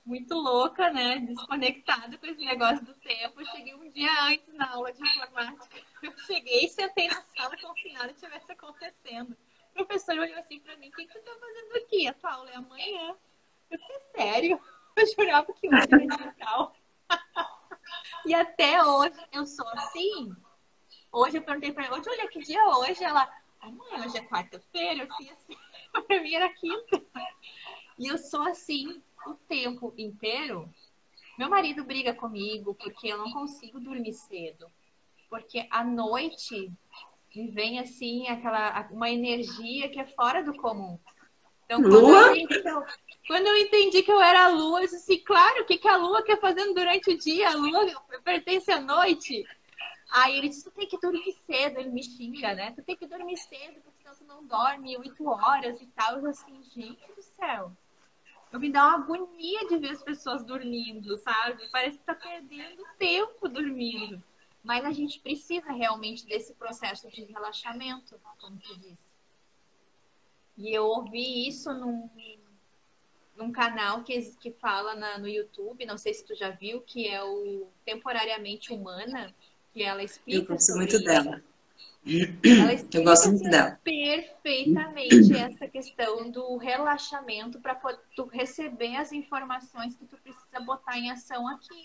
muito louca, né? Desconectada com esse negócio do tempo, eu cheguei um dia antes na aula de informática. Eu cheguei e sentei na sala como se nada estivesse acontecendo. O professor olhou assim para mim, o que você está fazendo aqui? A tua aula é amanhã. Eu disse, sério? Eu jurava que hoje era digital. E até hoje eu sou assim. Hoje eu perguntei pra ela, olha que dia é hoje? Ela, mãe, hoje é quarta-feira. Eu fiz assim, pra mim era quinta. E eu sou assim o tempo inteiro. Meu marido briga comigo porque eu não consigo dormir cedo. Porque à noite me vem assim uma energia que é fora do comum. Então, quando eu entendi que eu era a lua, eu disse assim, claro, o que a lua quer fazendo durante o dia? A lua pertence à noite. Aí ele disse, tu tem que dormir cedo. Ele me xinga, né? Tu tem que dormir cedo, porque senão tu não dorme 8 horas e tal. Eu assim, gente do céu. Eu me dá uma agonia de ver as pessoas dormindo, sabe? Parece que tá perdendo tempo dormindo. Mas a gente precisa realmente desse processo de relaxamento, como tu disse. E eu ouvi isso num canal que fala no YouTube, não sei se tu já viu, que é o Temporariamente Humana, que ela explica. Eu gosto muito dela. Ela explica, eu gosto muito dela. Perfeitamente essa questão do relaxamento para tu receber as informações que tu precisa botar em ação aqui.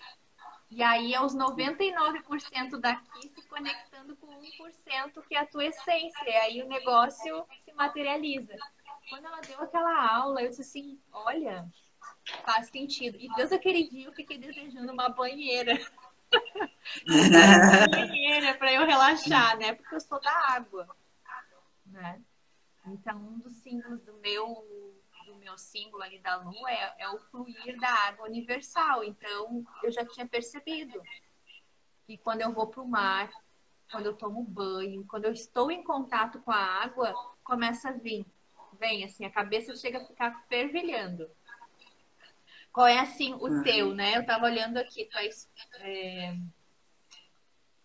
E aí é os 99% daqui se conectando com 1% que é a tua essência. E aí o negócio se materializa. Quando ela deu aquela aula, eu disse assim, olha, faz sentido. E desde aquele dia eu fiquei desejando uma banheira. Uma banheira para eu relaxar, né? Porque eu sou da água, né? Então, um dos símbolos do meu símbolo ali da lua é o fluir da água universal. Então, eu já tinha percebido que quando eu vou para o mar, quando eu tomo banho, quando eu estou em contato com a água, começa a vir. Vem, assim, a cabeça chega a ficar fervilhando. Qual é, assim, o teu, né? Eu tava olhando aqui,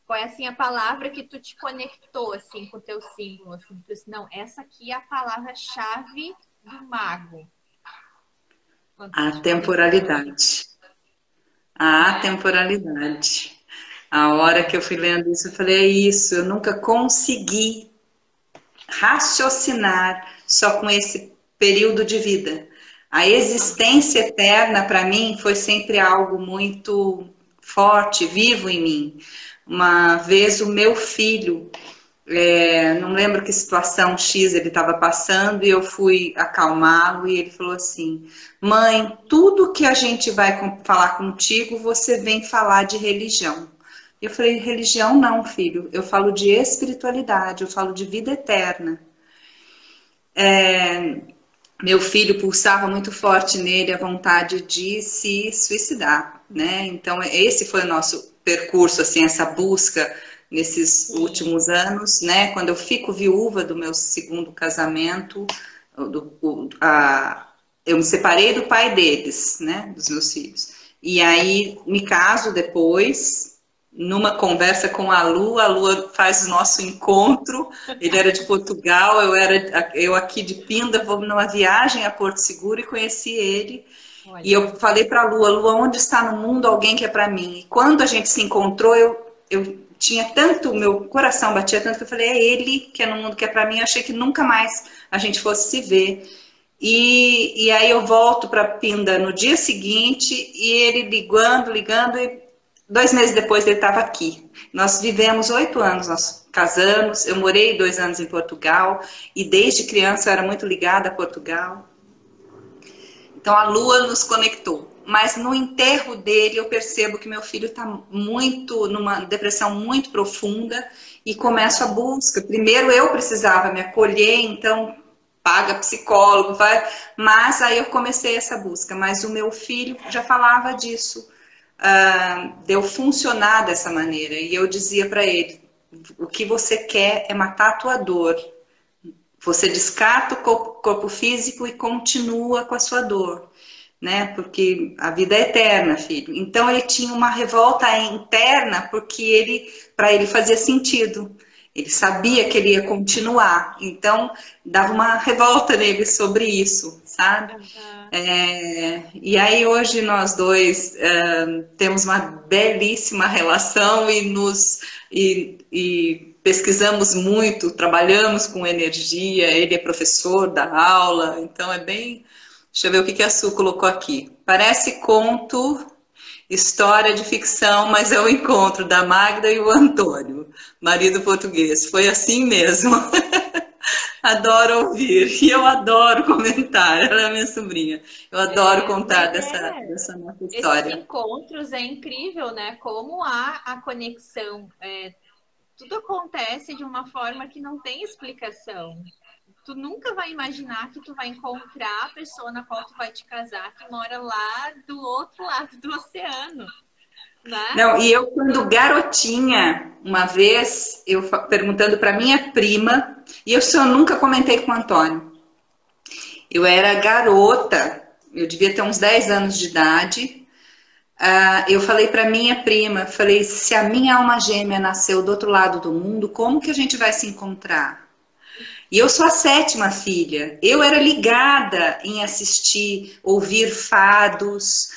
qual é, assim, a palavra que tu te conectou, assim, com o teu símbolo? Assim, tu disse, não, essa aqui é a palavra-chave do mago. A temporalidade. A temporalidade. A hora que eu fui lendo isso, eu falei, é isso, eu nunca consegui raciocinar só com esse período de vida. A existência eterna, para mim, foi sempre algo muito forte, vivo em mim. Uma vez o meu filho, não lembro que situação X ele estava passando, e eu fui acalmá-lo, e ele falou assim, mãe, tudo que a gente vai falar contigo, você vem falar de religião. Eu falei, religião não, filho, eu falo de espiritualidade, eu falo de vida eterna. Meu filho pulsava muito forte nele a vontade de se suicidar, né? Então esse foi o nosso percurso, assim, essa busca nesses últimos anos, né? Quando eu fico viúva do meu segundo casamento, eu me separei do pai deles, né? Dos meus filhos. E aí me caso depois, numa conversa com a Lua faz o nosso encontro, ele era de Portugal, eu aqui de Pinda, vou numa viagem a Porto Seguro e conheci ele. Olha. E eu falei para a Lua, onde está no mundo alguém que é para mim? E quando a gente se encontrou, eu tinha tanto, meu coração batia tanto que eu falei, é ele que é no mundo que é para mim, eu achei que nunca mais a gente fosse se ver. E aí eu volto para Pinda no dia seguinte e ele ligando e 2 meses depois ele estava aqui. Nós vivemos 8 anos, nós casamos, eu morei 2 anos em Portugal e desde criança eu era muito ligada a Portugal. Então a Lua nos conectou. Mas no enterro dele eu percebo que meu filho está numa depressão muito profunda e começo a busca. Primeiro eu precisava me acolher, então paga psicólogo, mas aí eu comecei essa busca. Mas o meu filho já falava disso. De eu funcionar dessa maneira. E eu dizia para ele, o que você quer é matar a tua dor. Você descarta o corpo físico e continua com a sua dor, né? Porque a vida é eterna, filho. Então ele tinha uma revolta interna porque para ele fazia sentido. Ele sabia que ele ia continuar. Então dava uma revolta nele sobre isso, sabe? E aí hoje nós dois temos uma belíssima relação e pesquisamos muito, trabalhamos com energia, ele é professor da aula, então é bem... Deixa eu ver o que a Su colocou aqui. Parece conto, história de ficção, mas é o encontro da Magda e o Antônio, marido português. Foi assim mesmo. Adoro ouvir. E eu adoro comentar. Ela é minha sobrinha. Eu adoro contar dessa nossa história. Esses encontros é incrível, né? Como há a conexão. Tudo acontece de uma forma que não tem explicação. Tu nunca vai imaginar que tu vai encontrar a pessoa na qual tu vai te casar, que mora lá do outro lado do oceano. Né? Não, e eu quando garotinha, uma vez, eu perguntando para minha prima, e eu nunca comentei com o Antônio. Eu era garota, eu devia ter uns 10 anos de idade. Eu falei para minha prima, falei, se a minha alma gêmea nasceu do outro lado do mundo, como que a gente vai se encontrar? E eu sou a 7ª filha. Eu era ligada em assistir, ouvir fados.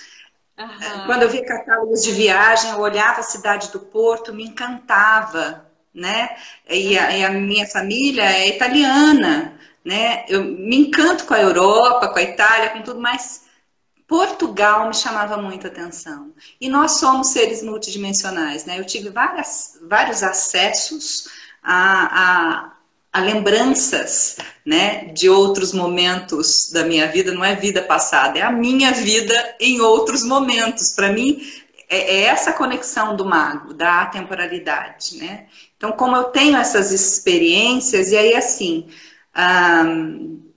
Quando eu via catálogos de viagem, eu olhava a cidade do Porto, me encantava, né? E a minha família é italiana, né? Eu me encanto com a Europa, com a Itália, com tudo, mas Portugal me chamava muita atenção. E nós somos seres multidimensionais, né? Eu tive vários acessos a lembranças, né, de outros momentos da minha vida. Não é vida passada, é a minha vida em outros momentos. Para mim, é essa conexão do mago, da atemporalidade, né? Então, como eu tenho essas experiências, e aí assim,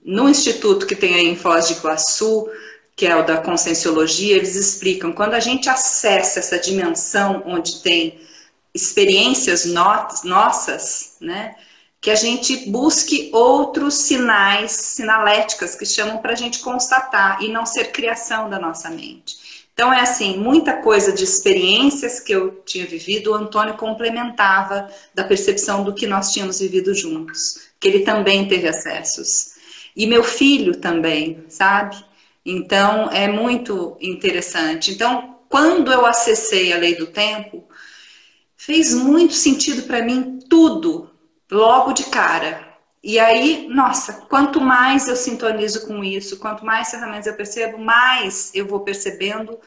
no instituto que tem aí em Foz do Iguaçu, que é o da Conscienciologia, eles explicam, quando a gente acessa essa dimensão onde tem experiências nossas, né, que a gente busque outros sinais, sinaléticas, que chamam para a gente constatar, e não ser criação da nossa mente. Então é assim, muita coisa de experiências que eu tinha vivido, o Antônio complementava da percepção do que nós tínhamos vivido juntos, que ele também teve acessos. E meu filho também, sabe? Então, é muito interessante. Então, quando eu acessei a lei do tempo, fez muito sentido para mim tudo, logo de cara. E aí, nossa, quanto mais eu sintonizo com isso, quanto mais ferramentas eu percebo, mais eu vou percebendo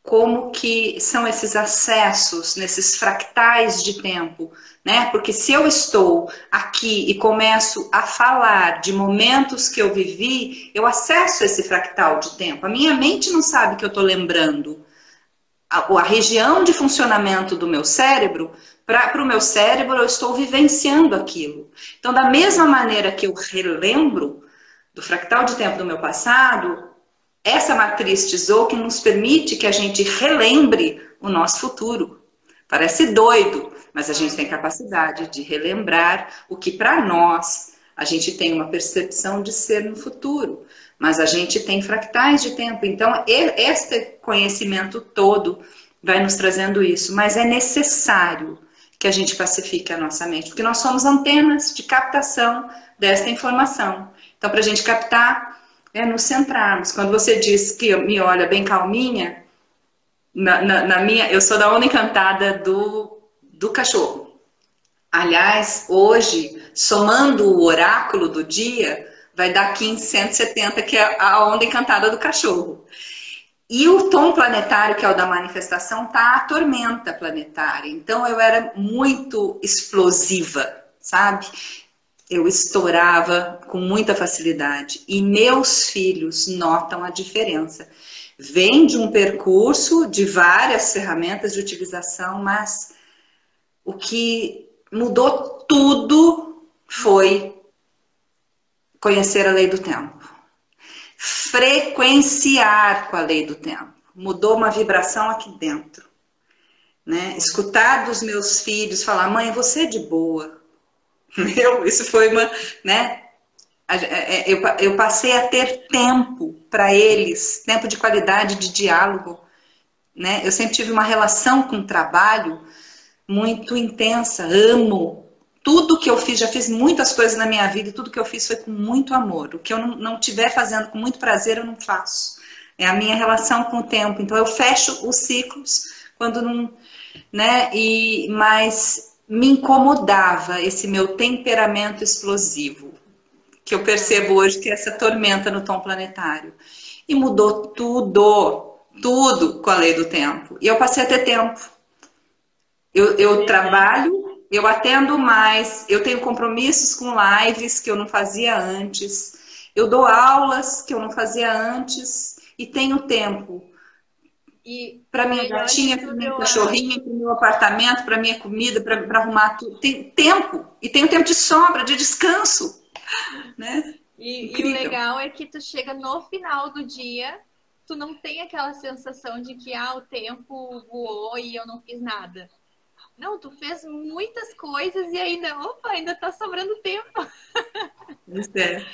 como que são esses acessos, nesses fractais de tempo, né? Porque se eu estou aqui e começo a falar de momentos que eu vivi, eu acesso esse fractal de tempo. A minha mente não sabe que eu estou lembrando. A região de funcionamento do meu cérebro, para o meu cérebro, eu estou vivenciando aquilo. Então, da mesma maneira que eu relembro do fractal de tempo do meu passado, essa matriz Tzolk'in nos permite que a gente relembre o nosso futuro. Parece doido, mas a gente tem capacidade de relembrar o que para nós a gente tem uma percepção de ser no futuro. Mas a gente tem fractais de tempo. Então, este conhecimento todo vai nos trazendo isso. Mas é necessário que a gente pacifique a nossa mente, porque nós somos antenas de captação desta informação. Então, para a gente captar, é nos centrarmos. Quando você diz que me olha bem calminha, eu sou da onda encantada do cachorro. Aliás, hoje, somando o oráculo do dia, vai dar 1570, que é a onda encantada do cachorro. E o tom planetário, que é o da manifestação, tá a tormenta planetária. Então eu era muito explosiva, sabe? Eu estourava com muita facilidade. E meus filhos notam a diferença. Vem de um percurso de várias ferramentas de utilização, mas o que mudou tudo foi conhecer a lei do tempo. Frequenciar com a lei do tempo. Mudou uma vibração aqui dentro. Né? Escutar dos meus filhos falar, mãe, você é de boa. Isso foi uma... Né? Eu passei a ter tempo para eles, tempo de qualidade, de diálogo. Né? Eu sempre tive uma relação com o trabalho muito intensa, amo. Tudo que eu fiz, já fiz muitas coisas na minha vida e tudo que eu fiz foi com muito amor. O que eu não estiver fazendo com muito prazer, eu não faço. É a minha relação com o tempo. Então eu fecho os ciclos quando não... Né? Mas me incomodava esse meu temperamento explosivo, que eu percebo hoje que é essa tormenta no tom planetário. E mudou tudo com a lei do tempo. E eu passei a ter tempo. Eu trabalho... Eu atendo mais, eu tenho compromissos com lives que eu não fazia antes, eu dou aulas que eu não fazia antes e tenho tempo. Para minha gatinha, para minha cachorrinha, para o meu apartamento, para minha comida, para arrumar tudo. Tem tempo, e tenho tempo de sobra, de descanso. Né? E o legal é que tu chega no final do dia, tu não tem aquela sensação de que o tempo voou e eu não fiz nada. Não, tu fez muitas coisas e ainda tá sobrando tempo. Isso é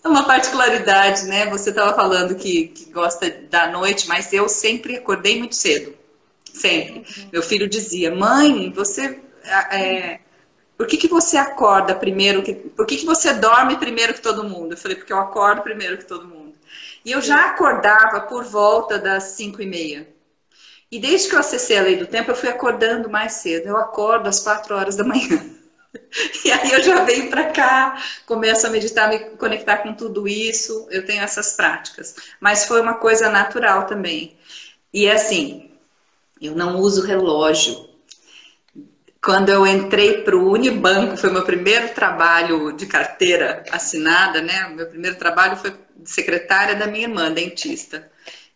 uma particularidade, né? Você estava falando que gosta da noite, mas eu sempre acordei muito cedo. Sempre. Uhum. Meu filho dizia, mãe, você... por que você acorda primeiro? Por que você dorme primeiro que todo mundo? Eu falei, porque eu acordo primeiro que todo mundo. E eu já acordava por volta das 5h30. E desde que eu acessei a lei do tempo, eu fui acordando mais cedo. Eu acordo às 4 horas da manhã. E aí eu já venho para cá, começo a meditar, me conectar com tudo isso. Eu tenho essas práticas. Mas foi uma coisa natural também. E assim, eu não uso relógio. Quando eu entrei para o Unibanco, foi meu primeiro trabalho de carteira assinada, né? Meu primeiro trabalho foi de secretária da minha irmã, dentista.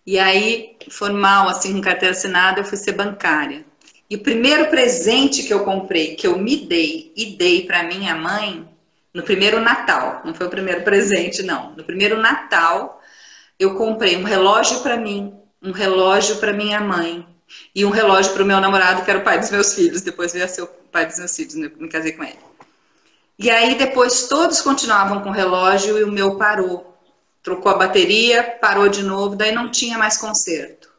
E aí, formal, assim, com carteira assinada, eu fui ser bancária. E o primeiro presente que eu comprei, que eu me dei e dei para minha mãe, no primeiro Natal, não foi o primeiro presente, não. No primeiro Natal, eu comprei um relógio para mim, um relógio para minha mãe e um relógio para o meu namorado, que era o pai dos meus filhos. Depois veio a ser o pai dos meus filhos, né? Eu me casei com ele. E aí depois todos continuavam com o relógio e o meu parou. Trocou a bateria, parou de novo, daí não tinha mais conserto.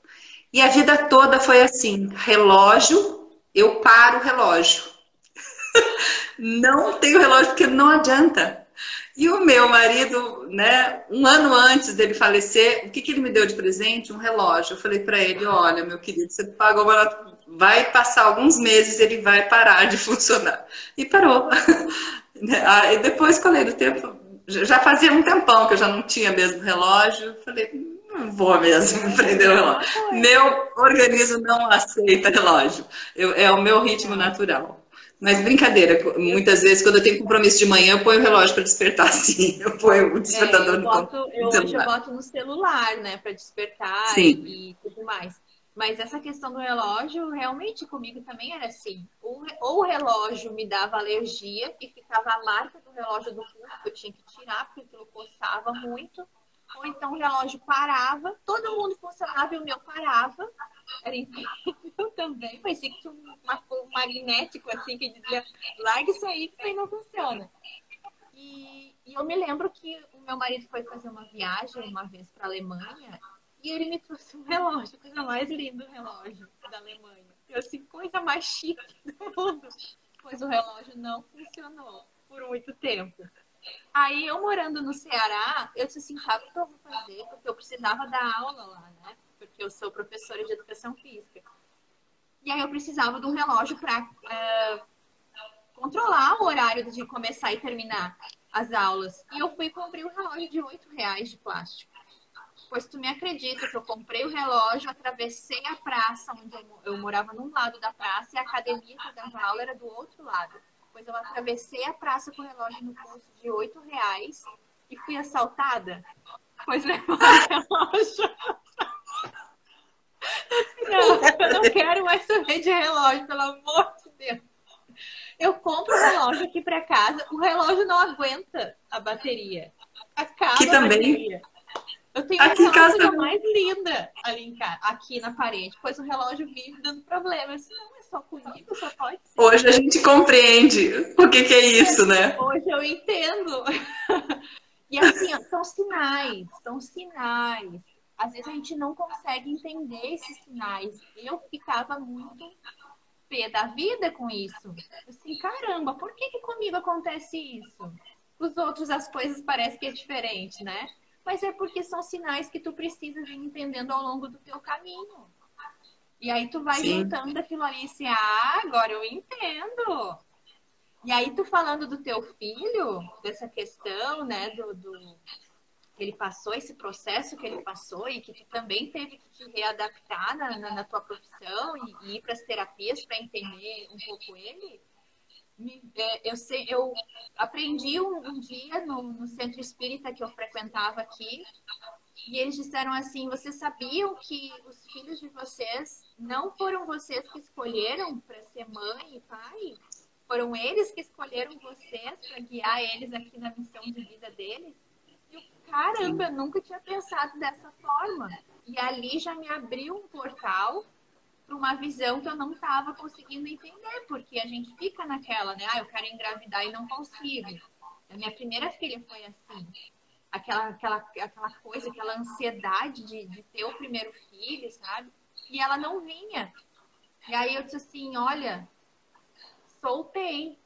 E a vida toda foi assim, relógio, eu paro o relógio. Não tenho relógio porque não adianta. E o meu marido, né, um ano antes dele falecer, o que ele me deu de presente? Um relógio. Eu falei para ele, olha, meu querido, você pagou, vai passar alguns meses, ele vai parar de funcionar. E parou. Aí depois, com o tempo, já fazia um tempão que eu já não tinha mesmo relógio. Falei, não vou mesmo prender o relógio. Meu organismo não aceita relógio. É o meu ritmo natural. Mas brincadeira, muitas vezes quando eu tenho compromisso de manhã, eu ponho o relógio para despertar, sim. Eu ponho o despertador no hoje eu celular. boto no celular, né, para despertar Sim. e tudo mais. Mas essa questão do relógio, realmente comigo também era assim. Ou o relógio me dava alergia e ficava a marca do relógio do pulso que eu tinha que tirar, porque aquilo coçava muito. Ou então o relógio parava, todo mundo funcionava e o meu parava. Era incrível também, parecia que tinha um magnético assim que dizia, larga isso aí que não funciona. E eu me lembro que o meu marido foi fazer uma viagem uma vez para a Alemanha e ele me trouxe um relógio, coisa mais linda, o relógio da Alemanha. Eu assim, coisa mais chique do mundo. Pois o relógio não funcionou por muito tempo. Aí eu morando no Ceará, eu disse assim, sabe o que eu vou fazer? Porque eu precisava dar aula lá, né? Porque eu sou professora de educação física. E aí eu precisava de um relógio para controlar o horário de começar e terminar as aulas. E eu fui e comprei um relógio de R$ 8 de plástico. Pois tu me acredita que eu comprei o relógio, atravessei a praça, onde eu morava num lado da praça, e a academia que eu dava aula era do outro lado. Pois eu atravessei a praça com o relógio no pulso de R$ 8 e fui assaltada. Pois levaram o relógio. Não, eu não quero mais saber de relógio, pelo amor de Deus. Eu compro o relógio aqui para casa, o relógio não aguenta a bateria. Acaba Aqui a também. bateria. Eu tenho Aqui em uma casa coisa também. mais linda ali em casa, aqui na parede, pois o relógio vive dando problema. Eu disse, não, é só comigo, só pode ser. Hoje a gente compreende o que é isso, né? Hoje eu entendo. E assim, ó, são sinais, são sinais. Às vezes a gente não consegue entender esses sinais. Eu ficava muito pé da vida com isso. Assim, caramba, por que comigo acontece isso? Os outros, as coisas parecem que é diferente, né? Mas é porque são sinais que tu precisas ir entendendo ao longo do teu caminho. E aí tu vai Sim. juntando aquilo ali e assim, agora eu entendo. E aí tu falando do teu filho, dessa questão, né, que ele passou, esse processo que ele passou e que tu também teve que te readaptar na tua profissão e ir para as terapias para entender um pouco ele. Eu aprendi um dia no centro espírita que eu frequentava aqui e eles disseram assim, vocês sabiam que os filhos de vocês não foram vocês que escolheram para ser mãe e pai? Foram eles que escolheram vocês para guiar eles aqui na missão de vida deles? E eu, caramba, eu nunca tinha pensado dessa forma. E ali já me abriu um portal para uma visão que eu não estava conseguindo entender, porque a gente fica naquela, né? Eu quero engravidar e não consigo. A minha primeira filha foi assim. Aquela coisa, aquela ansiedade de ter o primeiro filho, sabe? E ela não vinha. E aí eu disse assim, olha, soltei,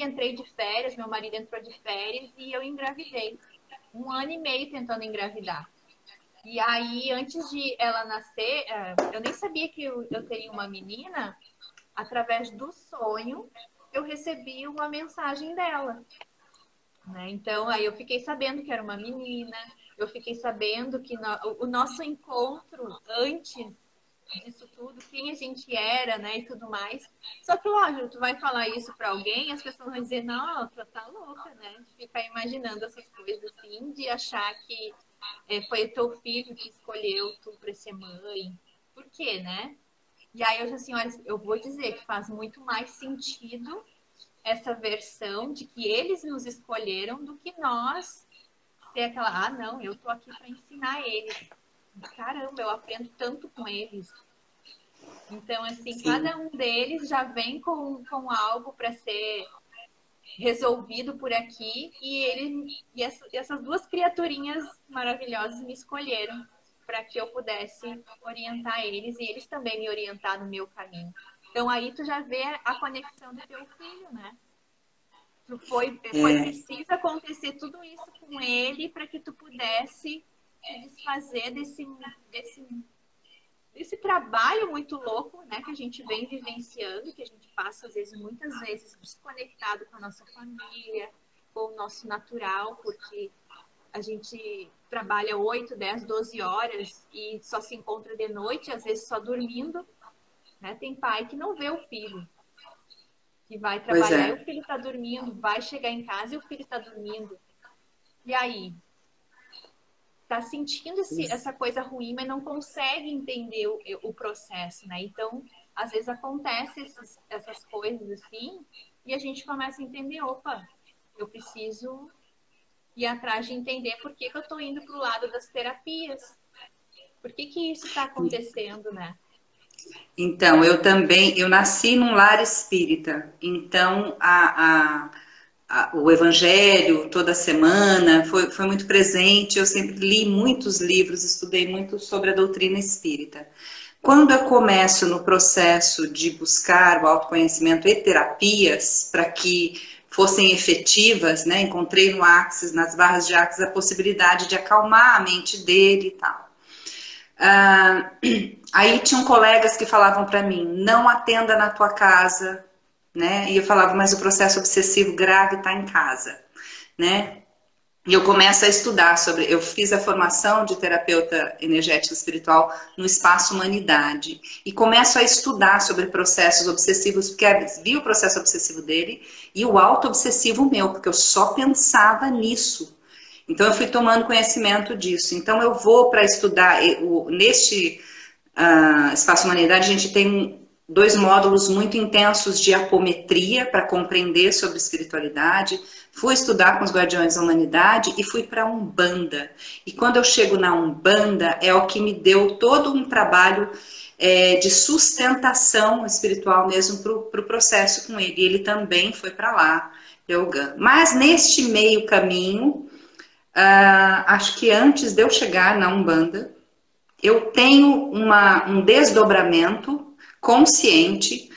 entrei de férias, meu marido entrou de férias e eu engravidei. 1 ano e meio tentando engravidar. E aí, antes de ela nascer, eu nem sabia que eu teria uma menina através do sonho eu recebi uma mensagem dela, né? Então, aí eu fiquei sabendo que era uma menina, eu fiquei sabendo que o nosso encontro antes disso tudo, quem a gente era, né, e tudo mais. Só que, lógico, tu vai falar isso pra alguém, as pessoas vão dizer, não, tu tá louca, né? De ficar imaginando essas coisas assim, de achar que foi o teu filho que escolheu tu pra ser mãe. Por quê, né? E aí eu disse assim, olha, eu vou dizer que faz muito mais sentido essa versão de que eles nos escolheram do que nós ter aquela, ah, não, eu tô aqui para ensinar eles. Caramba, eu aprendo tanto com eles. Então, assim, Sim. cada um deles já vem com algo para ser resolvido por aqui e essas duas criaturinhas maravilhosas me escolheram para que eu pudesse orientar eles e eles também me orientar no meu caminho. Então, aí tu já vê a conexão do teu filho, né? Foi preciso acontecer tudo isso com ele para que tu pudesse se desfazer desse trabalho muito louco, né, que a gente vem vivenciando, que a gente passa, às vezes, muitas vezes desconectado com a nossa família, com o nosso natural, porque a gente trabalha 8, 10, 12 horas e só se encontra de noite, às vezes só dormindo, né? Tem pai que não vê o filho, que vai trabalhar e o filho está dormindo, vai chegar em casa e o filho está dormindo. E aí? Tá sentindo essa coisa ruim, mas não consegue entender o processo, né? Então, às vezes acontece essas coisas assim, e a gente começa a entender, opa, eu preciso ir atrás de entender por que eu tô indo pro lado das terapias. Por que isso está acontecendo, né? Então, eu nasci num lar espírita, então o evangelho toda semana foi muito presente, eu sempre li muitos livros, estudei muito sobre a doutrina espírita. Quando eu começo no processo de buscar o autoconhecimento e terapias para que fossem efetivas, né, encontrei no Axis, nas barras de Axis, a possibilidade de acalmar a mente dele e tal. Aí tinham colegas que falavam para mim, não atenda na tua casa, né? E eu falava, mas o processo obsessivo grave está em casa, né? E eu começo a estudar sobre, eu fiz a formação de terapeuta energético espiritual no Espaço Humanidade e começo a estudar sobre processos obsessivos, porque vi o processo obsessivo dele e o auto-obsessivo meu, porque eu só pensava nisso. Então eu fui tomando conhecimento disso. Então eu vou para estudar, neste Espaço Humanidade a gente tem 2 módulos muito intensos de apometria para compreender sobre espiritualidade. Fui estudar com os Guardiões da Humanidade e fui para a Umbanda. E quando eu chego na Umbanda é o que me deu todo um trabalho de sustentação espiritual mesmo para o processo com ele. E ele também foi para lá, Yoga. Mas neste meio caminho, acho que antes de eu chegar na Umbanda, eu tenho um desdobramento consciente.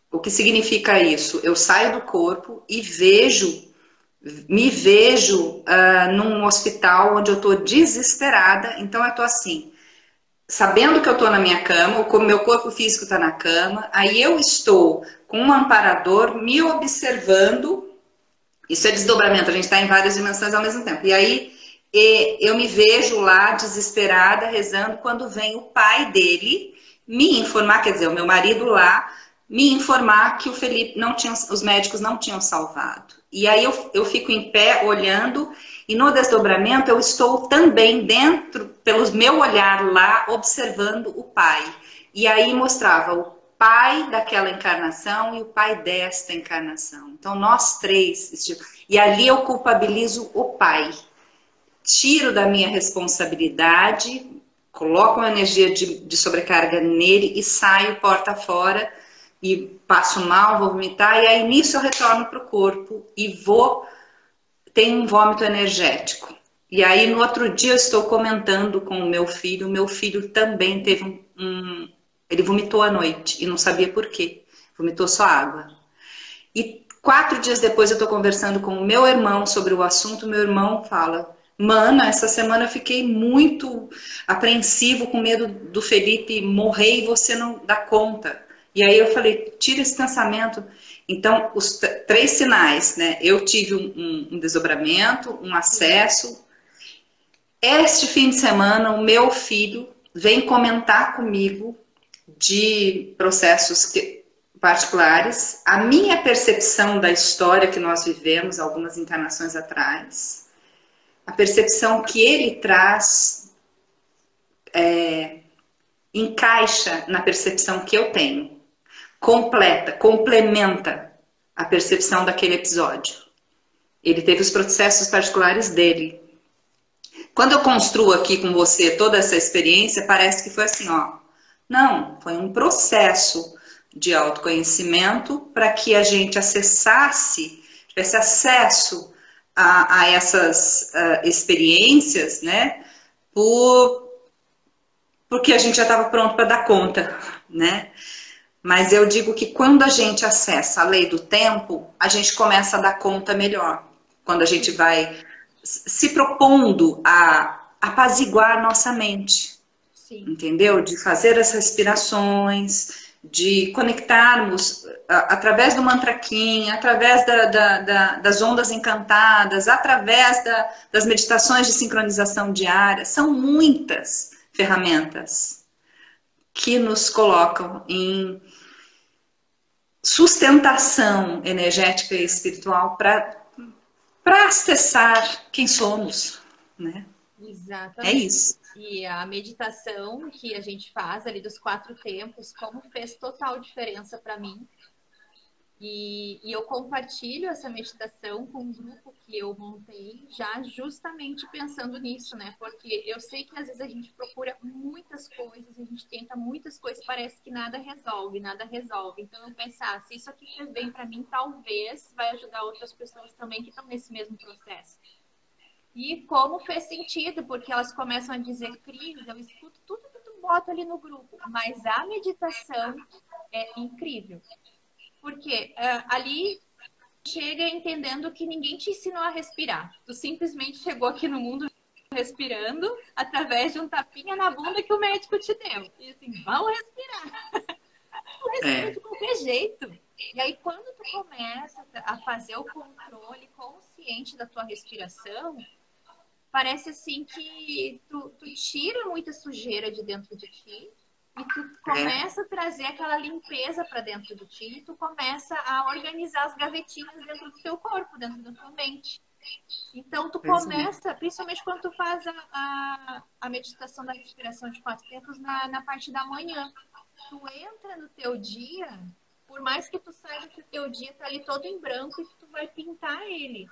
O que significa isso? Eu saio do corpo e me vejo num hospital onde eu estou desesperada. Então eu estou assim, sabendo que eu estou na minha cama, o meu corpo físico está na cama, aí eu estou com um amparador me observando. Isso é desdobramento, a gente está em várias dimensões ao mesmo tempo. E aí eu me vejo lá desesperada, rezando, quando vem o pai dele me informar, quer dizer, o meu marido lá, me informar que o Felipe os médicos não tinham salvado. E aí eu fico em pé olhando, e no desdobramento eu estou também dentro, pelo meu olhar lá, observando o pai. E aí mostrava o pai daquela encarnação e o pai desta encarnação. Então nós 3, e ali eu culpabilizo o pai. Tiro da minha responsabilidade, coloco uma energia de sobrecarga nele e saio porta fora e passo mal, vou vomitar, e aí nisso eu retorno para o corpo e tenho um vômito energético. E aí no outro dia eu estou comentando com o meu filho também teve ele vomitou à noite e não sabia por quê, vomitou só água. E 4 dias depois eu estou conversando com o meu irmão sobre o assunto, meu irmão fala: Mana, essa semana eu fiquei muito apreensivo, com medo do Felipe morrer e você não dá conta. E aí eu falei, tira esse pensamento. Então, os 3 sinais, né? Eu tive um desdobramento, um acesso. Este fim de semana, o meu filho vem comentar comigo de processos particulares, a minha percepção da história que nós vivemos algumas encarnações atrás, a percepção que ele traz encaixa na percepção que eu tenho, complementa a percepção daquele episódio. Ele teve os processos particulares dele. Quando eu construo aqui com você toda essa experiência, parece que foi assim, ó. Não, foi um processo de autoconhecimento para que a gente tivesse acesso a essas experiências, né? Porque a gente já estava pronto para dar conta, né? Mas eu digo que quando a gente acessa a lei do tempo, a gente começa a dar conta melhor. Quando a gente vai se propondo a apaziguar nossa mente. Sim. Entendeu? De fazer as respirações, de conectarmos através do mantra Kim, através das ondas encantadas, através das meditações de sincronização diária. São muitas ferramentas que nos colocam em sustentação energética e espiritual para acessar quem somos, né? Exatamente. É isso. E a meditação que a gente faz ali dos 4 tempos, como fez total diferença para mim. E eu compartilho essa meditação com um grupo que eu montei já justamente pensando nisso, né? Porque eu sei que às vezes a gente procura muitas coisas, a gente tenta muitas coisas, parece que nada resolve, nada resolve. Então eu pensar, se isso aqui fez bem para mim, talvez vai ajudar outras pessoas também que estão nesse mesmo processo. E como fez sentido, porque elas começam a dizer, Cris, eu escuto tudo que tu bota ali no grupo, mas a meditação é incrível. Porque ali chega entendendo que ninguém te ensinou a respirar. Tu simplesmente chegou aqui no mundo respirando através de um tapinha na bunda que o médico te deu. E assim, vamos respirar. Tu respira de qualquer jeito. E aí, quando tu começa a fazer o controle consciente da tua respiração, parece assim que tu tira muita sujeira de dentro de ti e tu começa a trazer aquela limpeza para dentro de ti e tu começa a organizar as gavetinhas dentro do teu corpo, dentro da tua mente. Então, tu começa, principalmente quando tu faz a meditação da respiração de 4 tempos na parte da manhã. Tu entra no teu dia, por mais que tu saiba que o teu dia tá ali todo em branco e que tu vai pintar ele.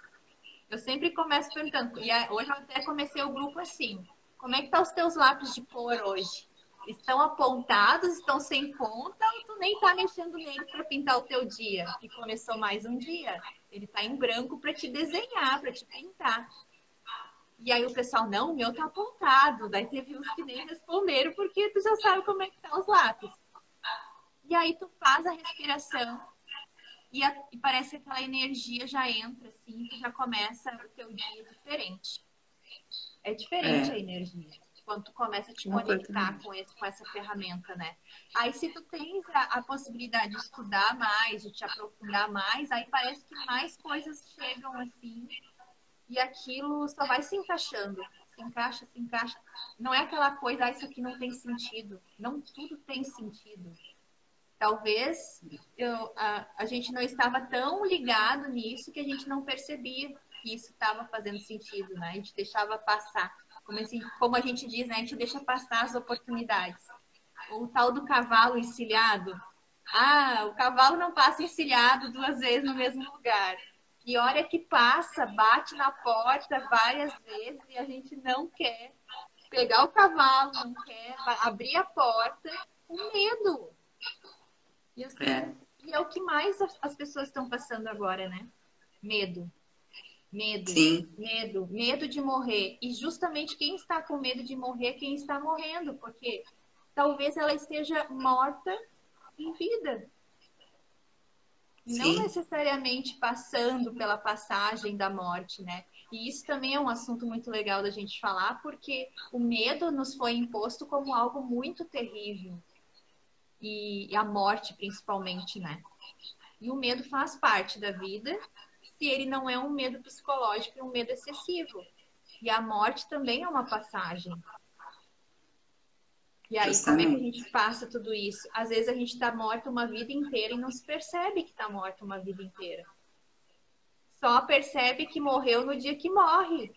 Eu sempre começo perguntando, e hoje eu até comecei o grupo assim, como é que tá os teus lápis de cor hoje? Estão apontados, estão sem ponta, ou tu nem tá mexendo nele para pintar o teu dia? E começou mais um dia. Ele tá em branco para te desenhar, para te pintar. E aí o pessoal, não, o meu tá apontado. Daí teve uns que nem responderam, porque tu já sabe como é que tá os lápis. E aí tu faz a respiração e parece que aquela energia já entra, assim, tu já começa o teu dia diferente. É diferente a energia. Quando tu começa a te conectar com essa ferramenta, né? Aí se tu tens a possibilidade de estudar mais, de te aprofundar mais, aí parece que mais coisas chegam assim e aquilo só vai se encaixando. Se encaixa, se encaixa. Não é aquela coisa, isso aqui não tem sentido. Não tudo tem sentido. Talvez a gente não estava tão ligado nisso que a gente não percebia que isso estava fazendo sentido, né? A gente deixava passar. Como a gente diz, né? A gente deixa passar as oportunidades. O tal do cavalo encilhado. Ah, o cavalo não passa encilhado 2 vezes no mesmo lugar. E hora que passa, bate na porta várias vezes e a gente não quer pegar o cavalo, não quer abrir a porta com medo. E, assim, e é o que mais as pessoas estão passando agora, né? Medo. Medo, Sim. medo de morrer. E justamente quem está com medo de morrer é quem está morrendo, porque talvez ela esteja morta em vida. E não necessariamente passando pela passagem da morte, né? E isso também é um assunto muito legal da gente falar, porque o medo nos foi imposto como algo muito terrível. e a morte principalmente, né? E o medo faz parte da vida, se ele não é um medo psicológico e um medo excessivo. E a morte também é uma passagem. E aí, como é que a Justamente. gente passa tudo isso? Às vezes a gente está morta uma vida inteira e não se percebe que está morta uma vida inteira. Só percebe que morreu no dia que morre.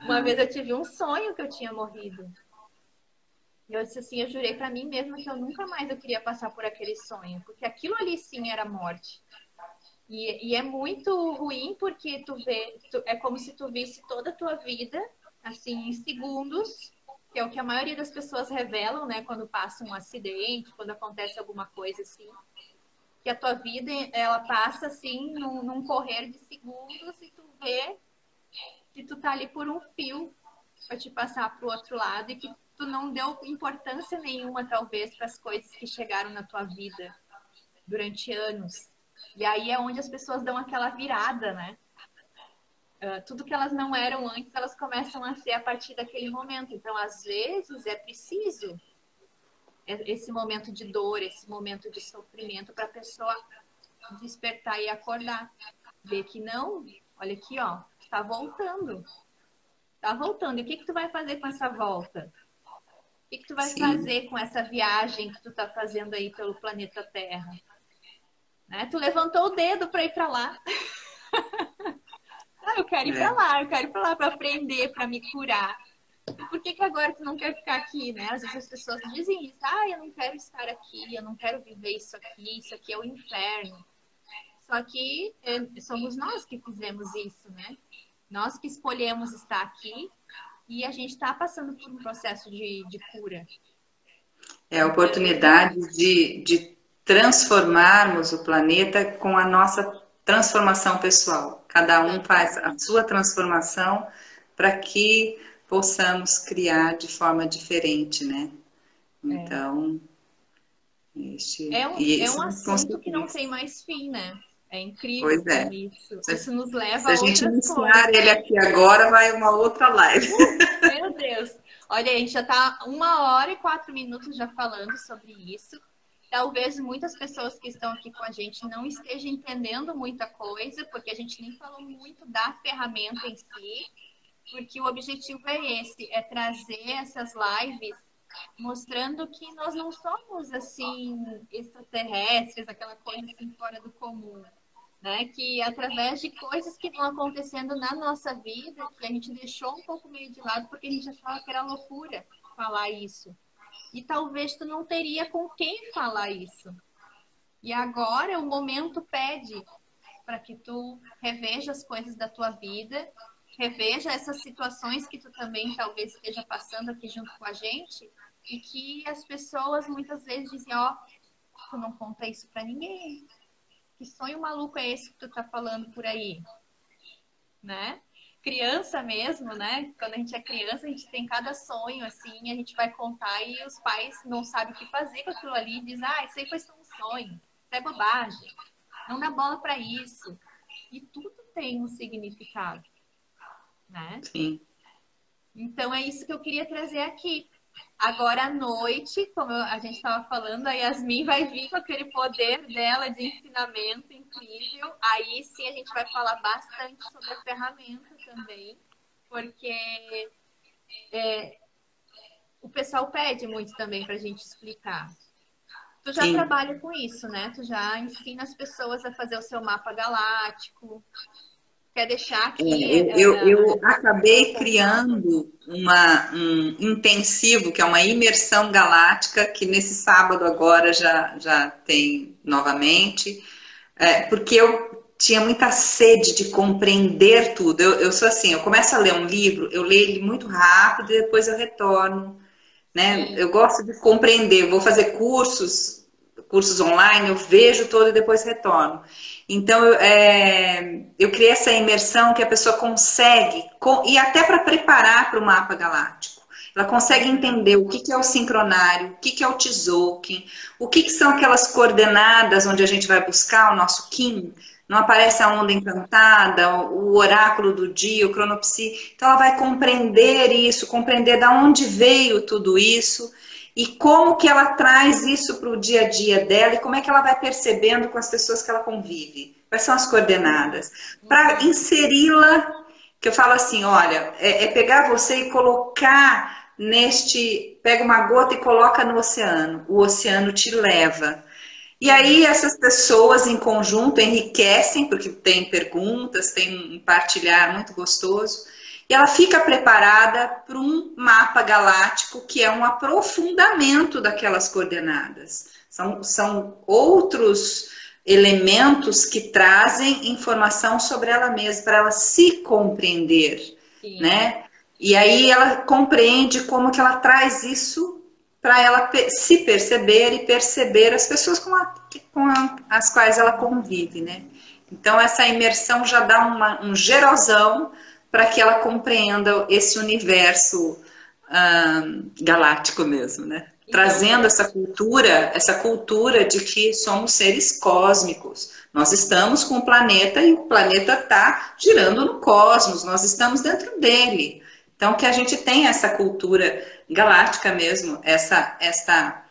Uma vez eu tive um sonho que eu tinha morrido. Eu disse assim, eu jurei pra mim mesma que eu nunca mais eu queria passar por aquele sonho, porque aquilo ali sim era morte. E é muito ruim porque é como se tu visse toda a tua vida, assim, em segundos, que é o que a maioria das pessoas revelam, né, quando passa um acidente, quando acontece alguma coisa assim, que a tua vida, ela passa assim, num correr de segundos e tu vê que tu tá ali por um fio para te passar pro outro lado e que tu não deu importância nenhuma, talvez, para as coisas que chegaram na tua vida durante anos. E aí é onde as pessoas dão aquela virada, né? Tudo que elas não eram antes, elas começam a ser a partir daquele momento. Então, às vezes, é preciso esse momento de dor, esse momento de sofrimento para a pessoa despertar e acordar. Ver que não, olha aqui, ó, está voltando. Tá voltando. E o que que tu vai fazer com essa volta? O que que tu vai Sim. fazer com essa viagem que tu tá fazendo aí pelo planeta Terra? Né? Tu levantou o dedo para ir para lá. Ah, eu quero ir para lá, eu quero ir para lá para aprender, para me curar. Por que que agora tu não quer ficar aqui, né? Às vezes as pessoas dizem isso. Ah, eu não quero estar aqui, eu não quero viver isso aqui é o inferno. Só que somos nós que fizemos isso, né? Nós que escolhemos estar aqui e a gente está passando por um processo de cura. É a Então, oportunidade de transformarmos o planeta com a nossa transformação pessoal. Cada um faz a sua transformação para que possamos criar de forma diferente, né? é, Então, é um são assunto que não consequências. tem mais fim, né? É incrível Pois como é. isso nos Se leva a a gente outras iniciar coisas. ele aqui agora, vai uma outra live. Meu Deus! Olha, a gente já está 1 hora e 4 minutos já falando sobre isso. Talvez muitas pessoas que estão aqui com a gente não estejam entendendo muita coisa, porque a gente nem falou muito da ferramenta em si, porque o objetivo é esse, é trazer essas lives mostrando que nós não somos assim extraterrestres, aquela coisa assim fora do comum, né? Que através de coisas que vão acontecendo na nossa vida, que a gente deixou um pouco meio de lado porque a gente achava que era loucura falar isso. E talvez tu não teria com quem falar isso. E agora o momento pede para que tu reveja as coisas da tua vida, reveja essas situações que tu também talvez esteja passando aqui junto com a gente, e que as pessoas muitas vezes dizem, ó, tu não conta isso para ninguém. Que sonho maluco é esse que tu tá falando por aí? Né? Criança mesmo, né? Quando a gente é criança, a gente tem cada sonho, assim, a gente vai contar e os pais não sabem o que fazer com aquilo ali, e dizem, ah, isso aí foi só um sonho, isso é bobagem, não dá bola para isso. E tudo tem um significado, né? Sim. Então é isso que eu queria trazer aqui. Agora à noite, como a gente estava falando, a Yasmin vai vir com aquele poder dela de ensinamento incrível. Aí sim a gente vai falar bastante sobre a ferramenta também, porque o pessoal pede muito também para a gente explicar. Tu já Sim. trabalha com isso, né? Tu já ensina as pessoas a fazer o seu mapa galáctico. Quer deixar aqui... Eu acabei criando um intensivo, que é uma imersão galáctica, que nesse sábado agora já tem novamente, porque eu tinha muita sede de compreender tudo. Eu sou assim, eu começo a ler um livro, eu leio ele muito rápido e depois eu retorno, né? Eu gosto de compreender, eu vou fazer cursos online, eu vejo todo e depois retorno. Então, eu criei essa imersão que a pessoa consegue, e até para preparar para o mapa galáctico, ela consegue entender o que é o sincronário, o que é o Tzolk'in, o que são aquelas coordenadas onde a gente vai buscar o nosso Kim. Não aparece a onda encantada, o oráculo do dia, o cronopsi. Então ela vai compreender isso, compreender de onde veio tudo isso. e como que ela traz isso para o dia a dia dela e como é que ela vai percebendo com as pessoas que ela convive. Quais são as coordenadas? Para inseri-la, que eu falo assim, olha, é pegar você e colocar pega uma gota e coloca no oceano. O oceano te leva. E aí essas pessoas em conjunto enriquecem, porque tem perguntas, tem um partilhar muito gostoso. E ela fica preparada para um mapa galáctico que é um aprofundamento daquelas coordenadas. São outros elementos que trazem informação sobre ela mesma, para ela se compreender, né? E aí ela compreende como que ela traz isso para ela se perceber e perceber as pessoas com as quais ela convive, né? Então essa imersão já dá um gerosão para que ela compreenda esse universo galáctico mesmo, né? Trazendo essa cultura de que somos seres cósmicos. Nós estamos com o planeta e o planeta está girando no cosmos, nós estamos dentro dele. Então que a gente tenha essa cultura galáctica mesmo, essa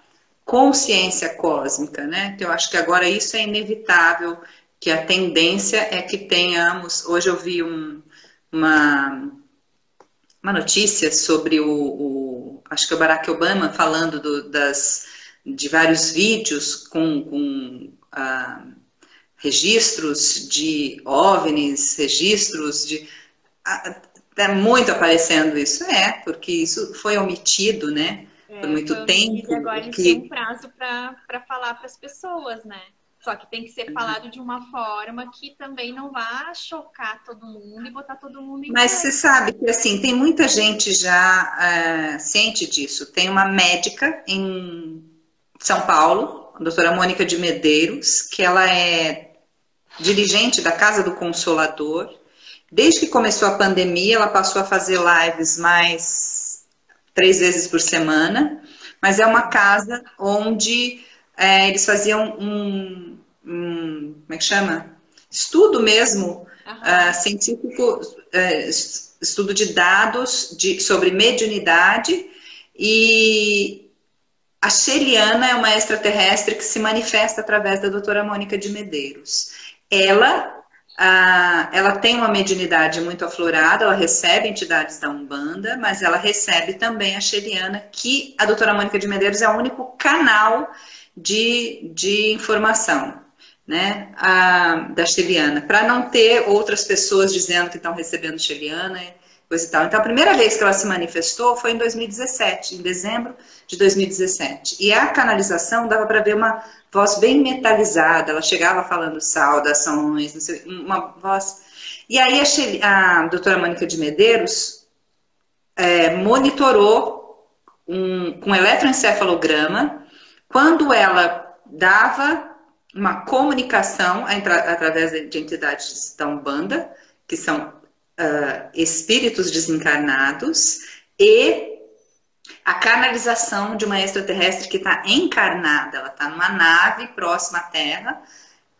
consciência cósmica, né? Que eu acho que agora isso é inevitável, que a tendência é que tenhamos. Hoje eu vi uma notícia sobre acho que o Barack Obama falando de vários vídeos com registros de OVNIs, registros de... Está muito aparecendo isso, porque isso foi omitido, né? Por muito tempo. E agora eles têm um prazo para falar para as pessoas, né? Só que tem que ser falado de uma forma que também não vá chocar todo mundo e botar todo mundo em Mas você sabe que assim, tem muita gente já ciente disso. Tem uma médica em São Paulo, a doutora Mônica de Medeiros, que ela é dirigente da Casa do Consolador. Desde que começou a pandemia, ela passou a fazer lives mais 3 vezes por semana, mas é uma casa onde eles faziam como é que chama? Estudo mesmo, científico, estudo de dados sobre mediunidade, e a Sheliana é uma extraterrestre que se manifesta através da doutora Mônica de Medeiros. Ela tem uma mediunidade muito aflorada, ela recebe entidades da Umbanda, mas ela recebe também a Sheliana, que a doutora Mônica de Medeiros é o único canal de informação, né, da Sheliana, para não ter outras pessoas dizendo que estão recebendo Sheliana e coisa e tal. Então a primeira vez que ela se manifestou foi em 2017, em dezembro de 2017. E a canalização dava para ver uma voz bem metalizada, ela chegava falando saudações, não sei, uma voz... E aí a doutora Mônica de Medeiros monitorou com eletroencefalograma, quando ela dava uma comunicação através de entidades da Umbanda, que são espíritos desencarnados, e a canalização de uma extraterrestre que está encarnada, ela está numa nave próxima à Terra,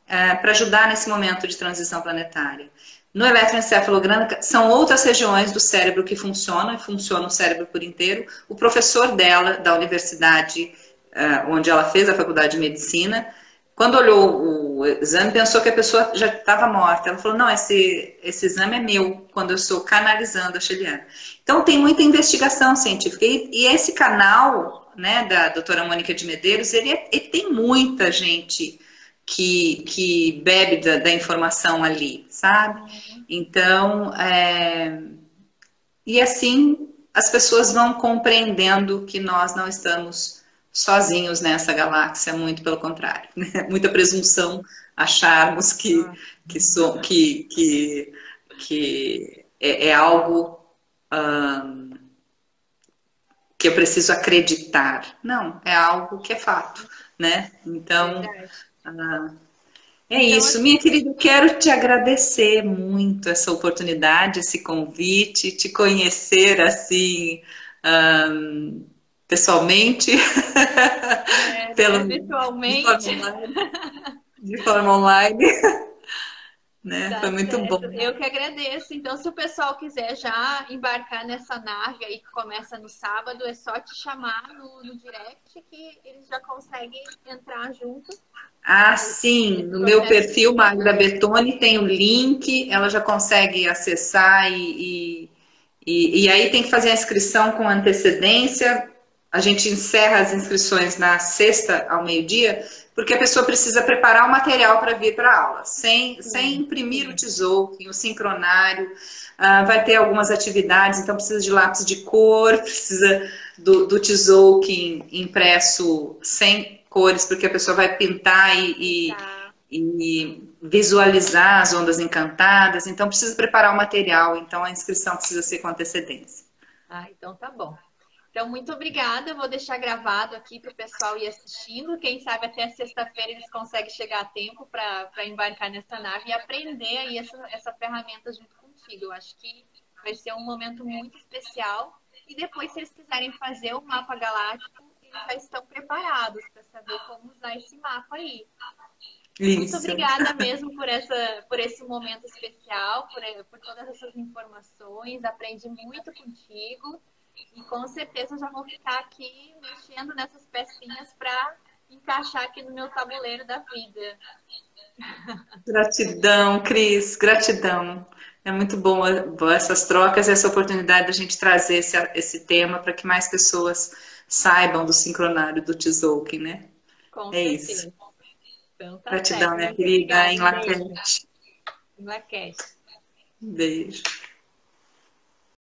para ajudar nesse momento de transição planetária. No eletroencefalograma, são outras regiões do cérebro que funcionam, e funciona o cérebro por inteiro. O professor dela, da universidade onde ela fez a faculdade de medicina, quando olhou o exame, pensou que a pessoa já estava morta. Ela falou, não, esse exame é meu, quando eu estou canalizando a Sheliana. Então, tem muita investigação científica. E esse canal, né, da doutora Mônica de Medeiros, ele tem muita gente que bebe da informação ali, sabe? Então, e assim, as pessoas vão compreendendo que nós não estamos sozinhos nessa galáxia, muito pelo contrário, né? Muita presunção acharmos que é algo que eu preciso acreditar. Não, é algo que é fato, né? Então, isso. Minha querida, eu quero te agradecer muito essa oportunidade, esse convite, te conhecer assim... pessoalmente, pessoalmente. De forma online. né? Tá Foi muito bom. certo. Eu que agradeço. Então, se o pessoal quiser já embarcar nessa nave aí que começa no sábado, é só te chamar no direct que eles já conseguem entrar junto. Ah, sim, no meu perfil Magda Bertoni tem o link, ela já consegue acessar e aí tem que fazer a inscrição com antecedência. A gente encerra as inscrições na sexta ao meio-dia, porque a pessoa precisa preparar o material para vir para a aula, sem imprimir o tzolk'in, o sincronário. Vai ter algumas atividades, então precisa de lápis de cor, precisa do tzolk'in impresso sem cores, porque a pessoa vai pintar e visualizar as ondas encantadas, então precisa preparar o material, então a inscrição precisa ser com antecedência. Então tá bom. Então, muito obrigada. Eu vou deixar gravado aqui para o pessoal ir assistindo. Quem sabe até sexta-feira eles conseguem chegar a tempo para embarcar nessa nave e aprender aí essa ferramenta junto contigo. Eu acho que vai ser um momento muito especial. E depois, se eles quiserem fazer o mapa galáctico, eles já estão preparados para saber como usar esse mapa aí. Isso. Muito obrigada mesmo por esse momento especial, por todas essas informações. Aprendi muito contigo. E com certeza já vou ficar aqui mexendo nessas pecinhas para encaixar aqui no meu tabuleiro da vida. Gratidão, Cris, gratidão. É muito bom essas trocas, essa oportunidade de a gente trazer esse tema para que mais pessoas saibam do sincronário do tzolk'in, né? Com certeza. Isso. Então, tá Gratidão, certo. minha Muito querida, obrigada. em Laquete. Em Laquete. Beijo.